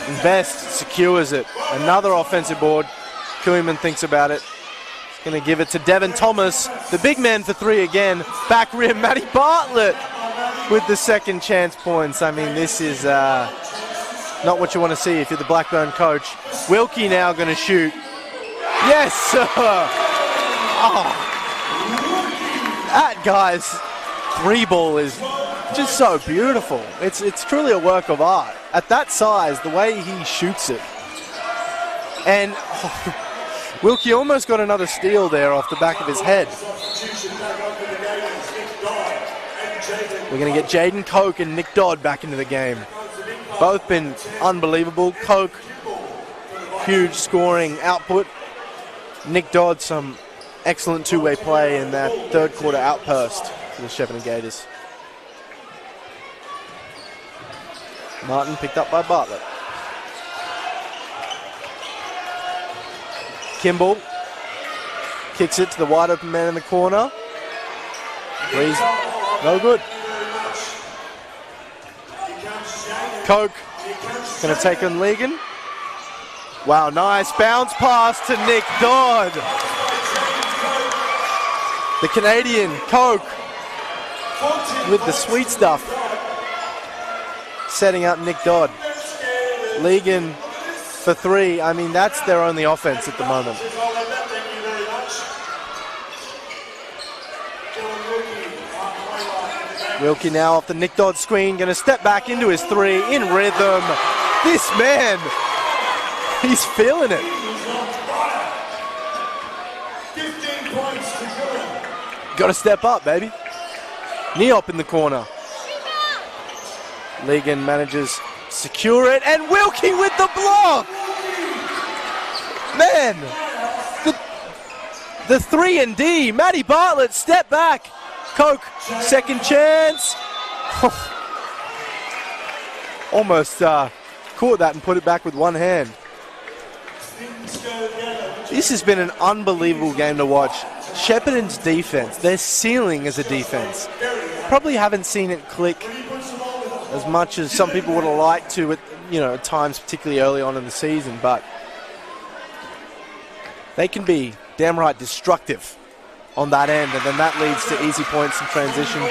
and Best secures it. Another offensive board. Koeman thinks about it. Going to give it to Devin Thomas, the big man for 3 again. Back rim, Matty Bartlett with the second chance points. I mean, this is not what you want to see if you're the Blackburn coach. Wilkie now going to shoot. Yes, sir! That guy's 3-ball is just so beautiful. It's truly a work of art. At that size, the way he shoots it. And Wilkie almost got another steal there off the back of his head. We're going to get Jaden Koch and Nick Dodd back into the game. Both been unbelievable. Koch, huge scoring output. Nick Dodd, some excellent two-way play in that third quarter outburst for the Shepparton Gators. Martin picked up by Bartlett. Kimball kicks it to the wide open man in the corner. Three's no good. Koch going to take on Legan. Wow, nice bounce pass to Nick Dodd. The Canadian, Koch, with the sweet stuff. Setting up Nick Dodd. Legan for 3. I mean, that's their only offense at the moment. Wilkie now off the Nick Dodd screen, going to step back into his three, in rhythm. This man, he's feeling it. 15 points to Gillen. Got to step up, baby. Neop in the corner. Legan manages to secure it, and Wilkie with the block. Man, the 3-and-D. Matty Bartlett, step back. Coke, second chance. Almost caught that and put it back with one hand. This has been an unbelievable game to watch. Shepparton's defense, their ceiling as a defense. Probably haven't seen it click as much as some people would have liked to at times, particularly early on in the season, but they can be damn right destructive on that end, and then that leads to easy points in transition.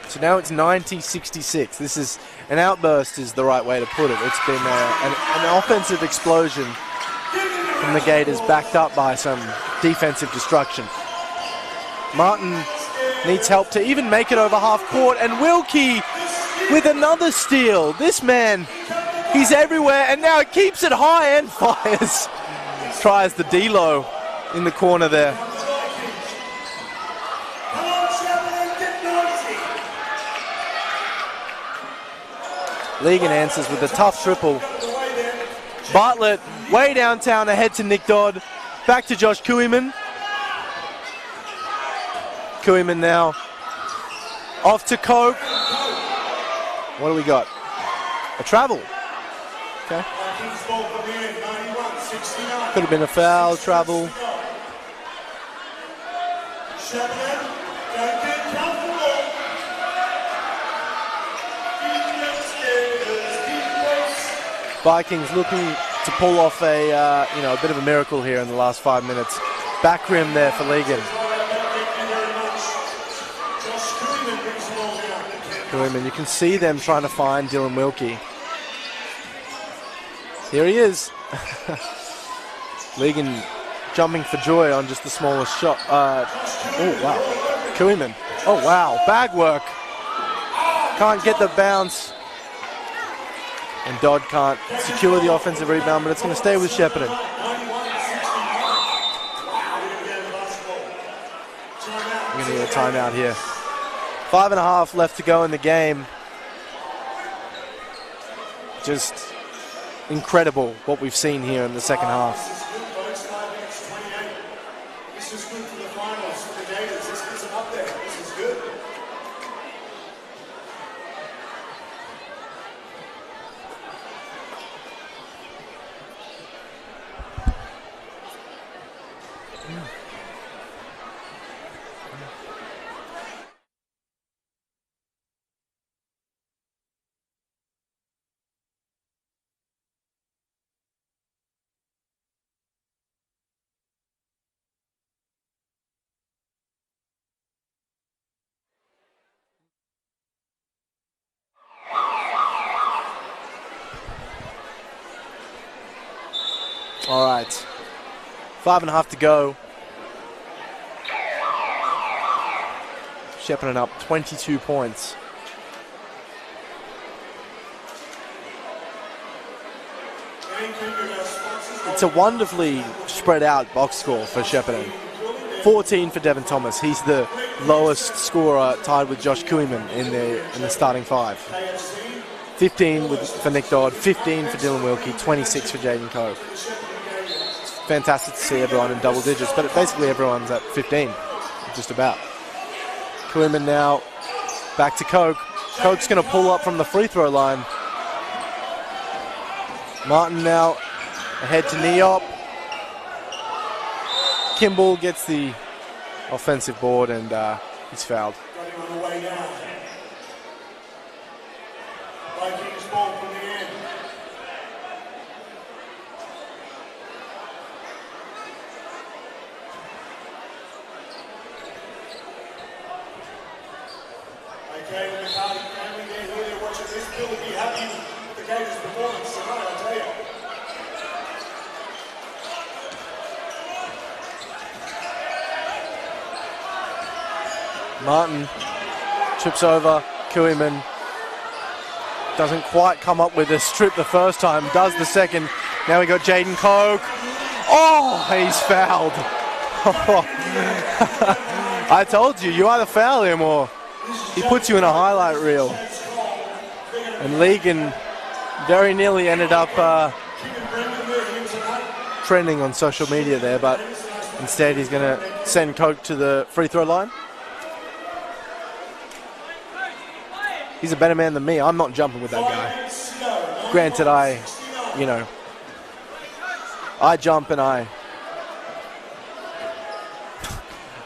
So now it's 90-66. This is an outburst is the right way to put it. It's been an offensive explosion from the Gators, backed up by some defensive destruction. Martin needs help to even make it over half court, and Wilkie with another steal. This man, he's everywhere, and now it keeps it high and fires. Tries the D-low in the corner there. Legan answers with a tough triple. Bartlett way downtown ahead to Nick Dodd. Back to Josh Kuiman. Kuiman now off to Coke. What do we got? A travel. Okay. Could have been a foul, travel. Vikings looking to pull off a bit of a miracle here in the last 5 minutes. Back rim there for Legan. Kuiman, you can see them trying to find Dylan Wilkie. Here he is. Legan jumping for joy on just the smallest shot. Oh, wow. Kuiman. Oh, wow. Bag work. Can't get the bounce. And Dodd can't secure the offensive rebound, but it's going to stay with Shepparton. We're going to get a timeout here. 5.5 left to go in the game. Just incredible what we've seen here in the second half. This is good for the finals for the Gators. This is up there. This is good. All right, 5.5 to go. Shepparton up 22 points. It's a wonderfully spread out box score for Shepparton. 14 for Devin Thomas. He's the lowest scorer, tied with Josh Kuiman in the starting five. 15 for Nick Dodd, 15 for Dylan Wilkie, 26 for Jaden Coe. It's fantastic to see everyone in double digits, but basically everyone's at 15, just about. Kuiman now back to Coke. Coke's going to pull up from the free throw line. Martin now ahead to Neop. Kimball gets the offensive board and he's fouled. Got him on the way down. Vikings ball from the end. Okay, the McCarty family, they're here, they're watching this. Bill will be happy with the Gators' performance tonight, I'll tell you. Martin trips over Kuiman. Doesn't quite come up with a strip the first time, does the second. Now we got Jaden Koch. Oh, he's fouled. I told you, you either foul him or he puts you in a highlight reel. And Legan very nearly ended up trending on social media there, but instead he's going to send Koch to the free throw line. He's a better man than me. I'm not jumping with that guy. Granted, I jump and I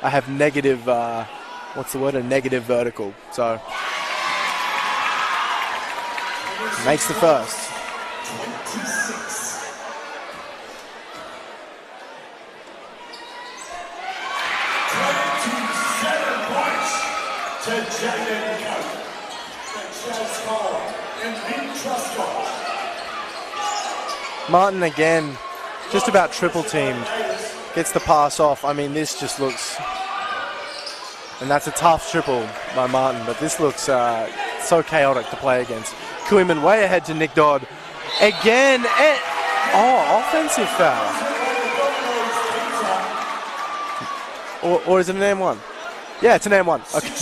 have negative, what's the word? A negative vertical. So, makes the first. 27 points to Jaden Koch. Martin again, just about triple teamed. Gets the pass off. I mean, this just looks, and that's a tough triple by Martin, but this looks so chaotic to play against. Kuiman way ahead to Nick Dodd. Again, offensive foul. Or is it an M1? Yeah, it's an M1. Okay.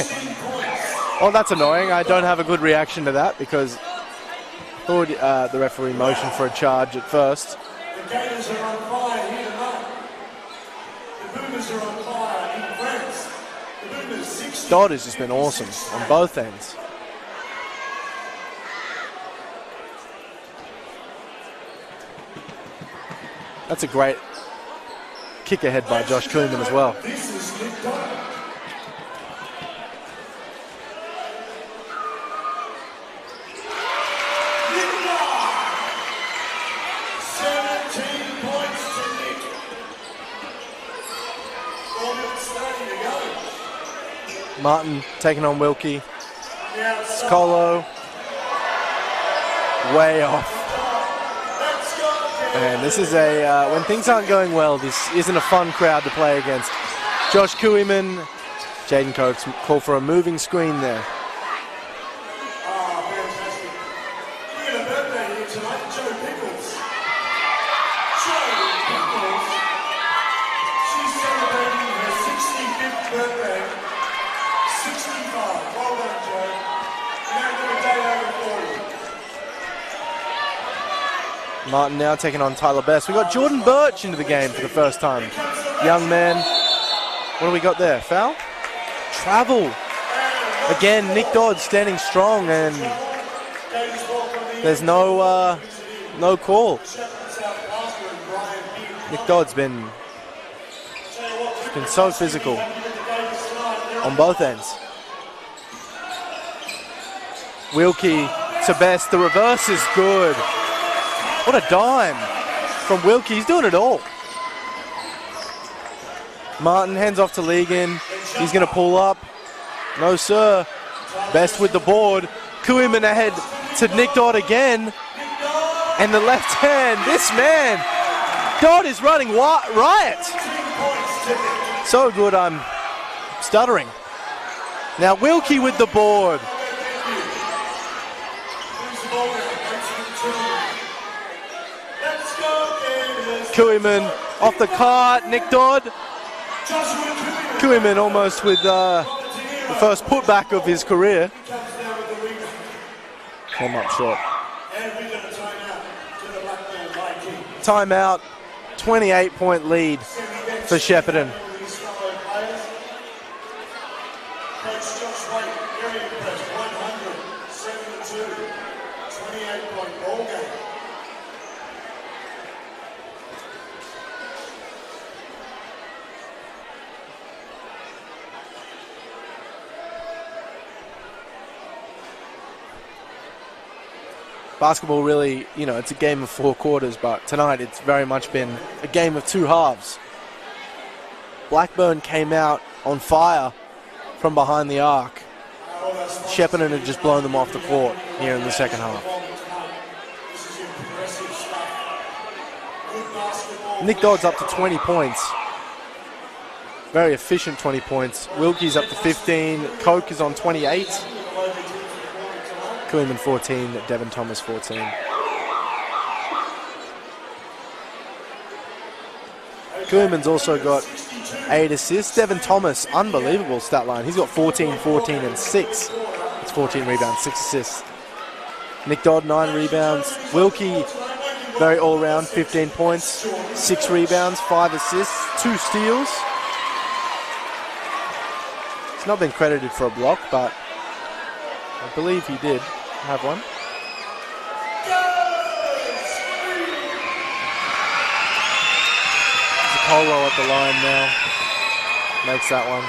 Oh, that's annoying. I don't have a good reaction to that because I thought the referee motioned for a charge at first. The Gators are on fire here tonight. The Boomers are on fire in France. The Boomers 60. Dodd has just been awesome on both ends. That's a great kick ahead by Josh Kuiman as well. This is Nick Dodd. Martin taking on Wilkie. Scolo way off. And this is when things aren't going well, this isn't a fun crowd to play against. Josh Kuiman, Jaden Koch call for a moving screen there. Fantastic. We got a birthday here tonight, Joe Pickles. Joe Pickles. She's celebrating her 65th birthday. 65. Well done, Joe. You don't get a day over 40. Martin now taking on Tyler Best. We got Jordan Birch into the game for the first time. Young man. What do we got there? Foul? Travel. Again, Nick Dodd standing strong and there's no call. Nick Dodd's been so physical on both ends. Wilkie to Best. The reverse is good. What a dime from Wilkie. He's doing it all. Martin hands off to Legan. He's going to pull up. No, sir. Best with the board. Kuiman ahead to Nick Dodd again. And the left hand. This man. Dodd is running riot. So good, I'm stuttering. Now Wilkie with the board. Kuiman off the cart. Nick Dodd. Kuiman almost with the first putback of his career. Come up short. Timeout. 28-point lead for Shepparton. Basketball really, it's a game of 4 quarters, but tonight it's very much been a game of 2 halves. Blackburn came out on fire from behind the arc. Shepparton had just blown them off the court here in the second half. Nick Dodd's up to 20 points. Very efficient 20 points. Wilkie's up to 15. Coke is on 28. Koeman 14. Devin Thomas 14. Koeman's also got 8 assists. Devin Thomas, unbelievable stat line. He's got 14, 14, and 6. It's 14 rebounds, 6 assists. Nick Dodd, 9 rebounds. Wilkie, very all-round, 15 points, 6 rebounds, 5 assists, 2 steals. He's not been credited for a block, but I believe he did have one. There's a Colo at the line now. Makes that one.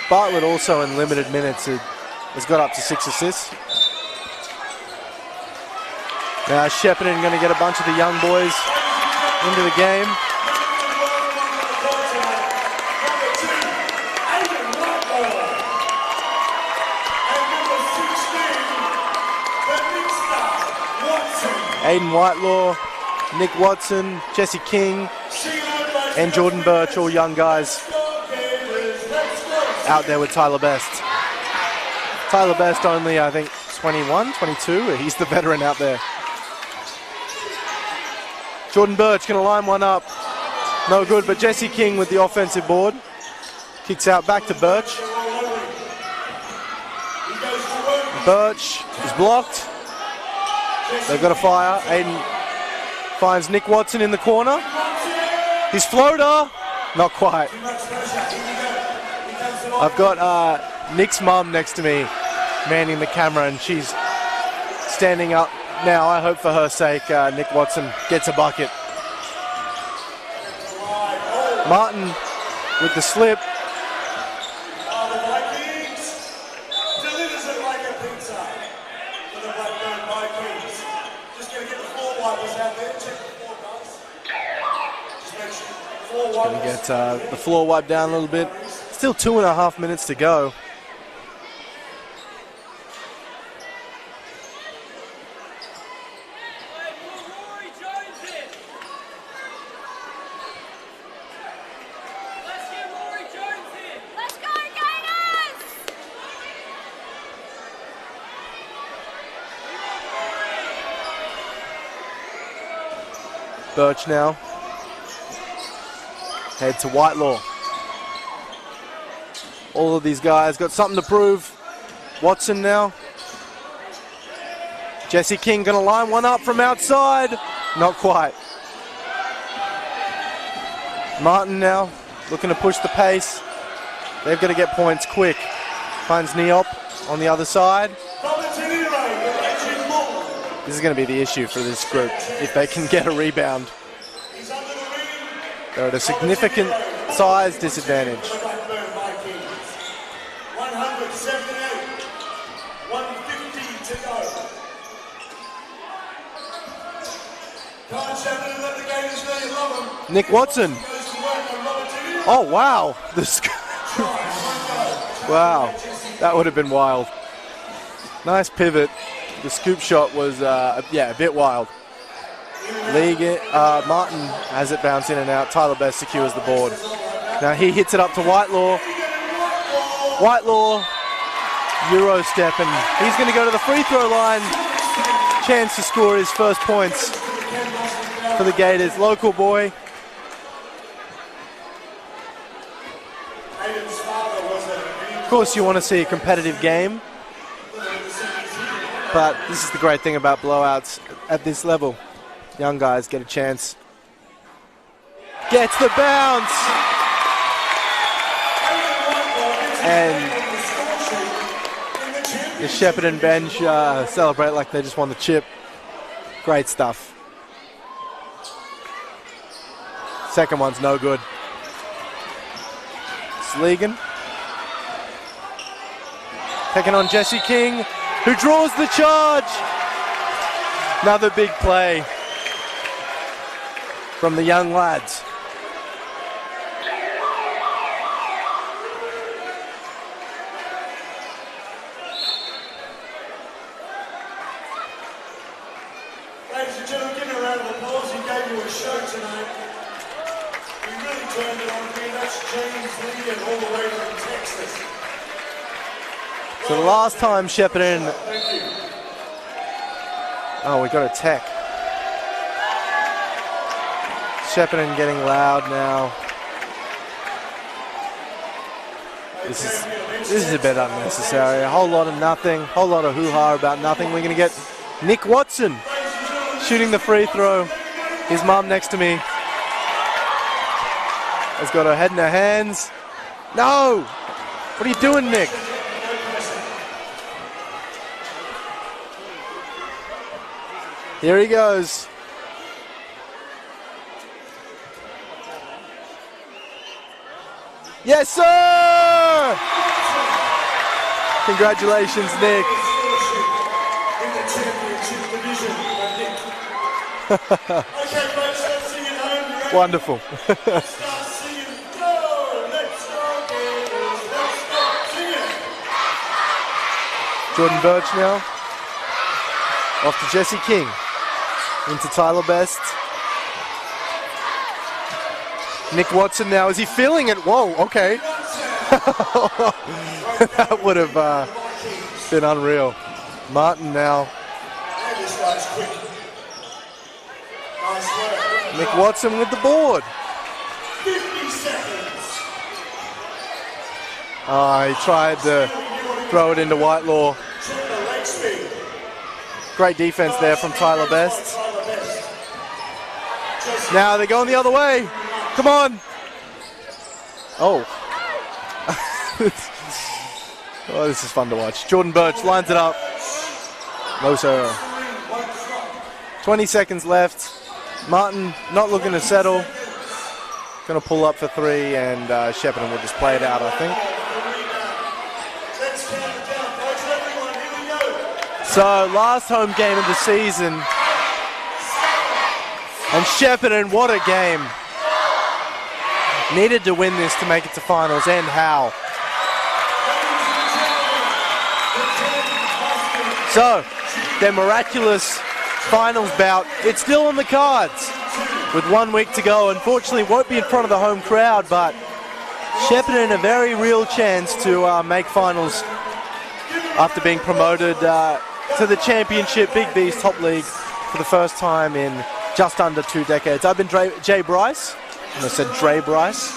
Bartlett also in limited minutes has got up to 6 assists. Now Shepparton going to get a bunch of the young boys into the game. Aiden Whitelaw, Nick Watson, Jesse King, and Jordan Birch, all young guys out there with Tyler Best. Tyler Best only, I think, 21, 22. He's the veteran out there. Jordan Birch going to line one up. No good, but Jesse King with the offensive board. Kicks out back to Birch. Birch is blocked. They've got a fire. Aiden finds Nick Watson in the corner. His floater, not quite. I've got Nick's mum next to me, manning the camera, and she's standing up now. I hope for her sake Nick Watson gets a bucket. Martin with the slip. The Vikings delivers it like a pizza for the Blackburn Vikings. Just going to get the floor wipers out there. Check the floor, guys. Just make sure the floor wipers. Going to get the floor wiped down a little bit. Still 2.5 minutes to go. Birch now. Head to Whitelaw. All of these guys got something to prove. Watson now. Jesse King going to line one up from outside. Not quite. Martin now looking to push the pace. They've got to get points quick. Finds Neop on the other side. This is going to be the issue for this group if they can get a rebound. They're at a significant size disadvantage. 178, 150 to go. Come on, Shepparton, let the Gators know you love them. Nick Watson. Oh, wow. Wow, that would have been wild. Nice pivot. The scoop shot was, a bit wild. Martin has it bounce in and out. Tyler Best secures the board. Now he hits it up to Whitelaw. Whitelaw, Euro step, and he's going to go to the free throw line. Chance to score his first points for the Gators. Local boy. Of course you want to see a competitive game, but this is the great thing about blowouts at this level. Young guys get a chance. Gets the bounce! And the Shepparton bench celebrate like they just won the chip. Great stuff. Second one's no good. Slegan. Taking on Jesse King, who draws the charge. Another big play from the young lads. all the way from Texas. So the last time Shepparton... Oh, we got a tech. Shepparton getting loud now. This is a bit unnecessary. A whole lot of nothing. Whole lot of hoo-ha about nothing. We're going to get Nick Watson shooting the free throw. His mum next to me has got her head in her hands. No! What are you doing, Nick? Here he goes. Yes, sir! Congratulations, Nick. In the championship division, Nick. Okay, folks, let's sing it home. You ready? Wonderful. Let's start singing. Go! Let's go, Gators. Let's start singing. Jordan Birch now. Off to Jesse King. Into Tyler Best. Nick Watson now. Is he feeling it? Whoa, okay. That would have been unreal. Martin now. And this guy's quick. Nice work. Nick Watson with the board. 50 seconds. He tried to throw it into Whitelaw. Check the leg speed. Great defense there from Tyler Best. Tyler Best. Now they're going the other way. Come on. Oh. Oh, this is fun to watch. Jordan Birch lines it up. No, sir. 20 seconds left. Martin not looking to settle. Going to pull up for three, and Shepparton will just play it out, I think. Let's count it down, folks. Everyone, here we go. So, last home game of the season. And Shepparton, what a game. Needed to win this to make it to finals, and how. So, their miraculous finals bout, it's still on the cards with 1 week to go. Unfortunately, won't be in front of the home crowd, but Shepparton a very real chance to make finals after being promoted to the championship, BigV's top league, for the first time in just under 2 decades. I've been Jay Bryce, and I said Dre Bryce.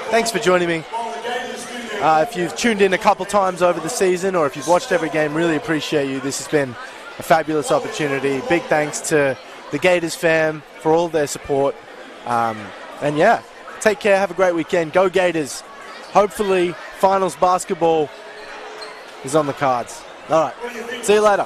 Thanks for joining me. If you've tuned in a couple times over the season, or if you've watched every game, really appreciate you. This has been a fabulous opportunity. Big thanks to the Gators fam for all their support. And yeah, take care, have a great weekend. Go Gators. Hopefully, finals basketball is on the cards. All right, see you later.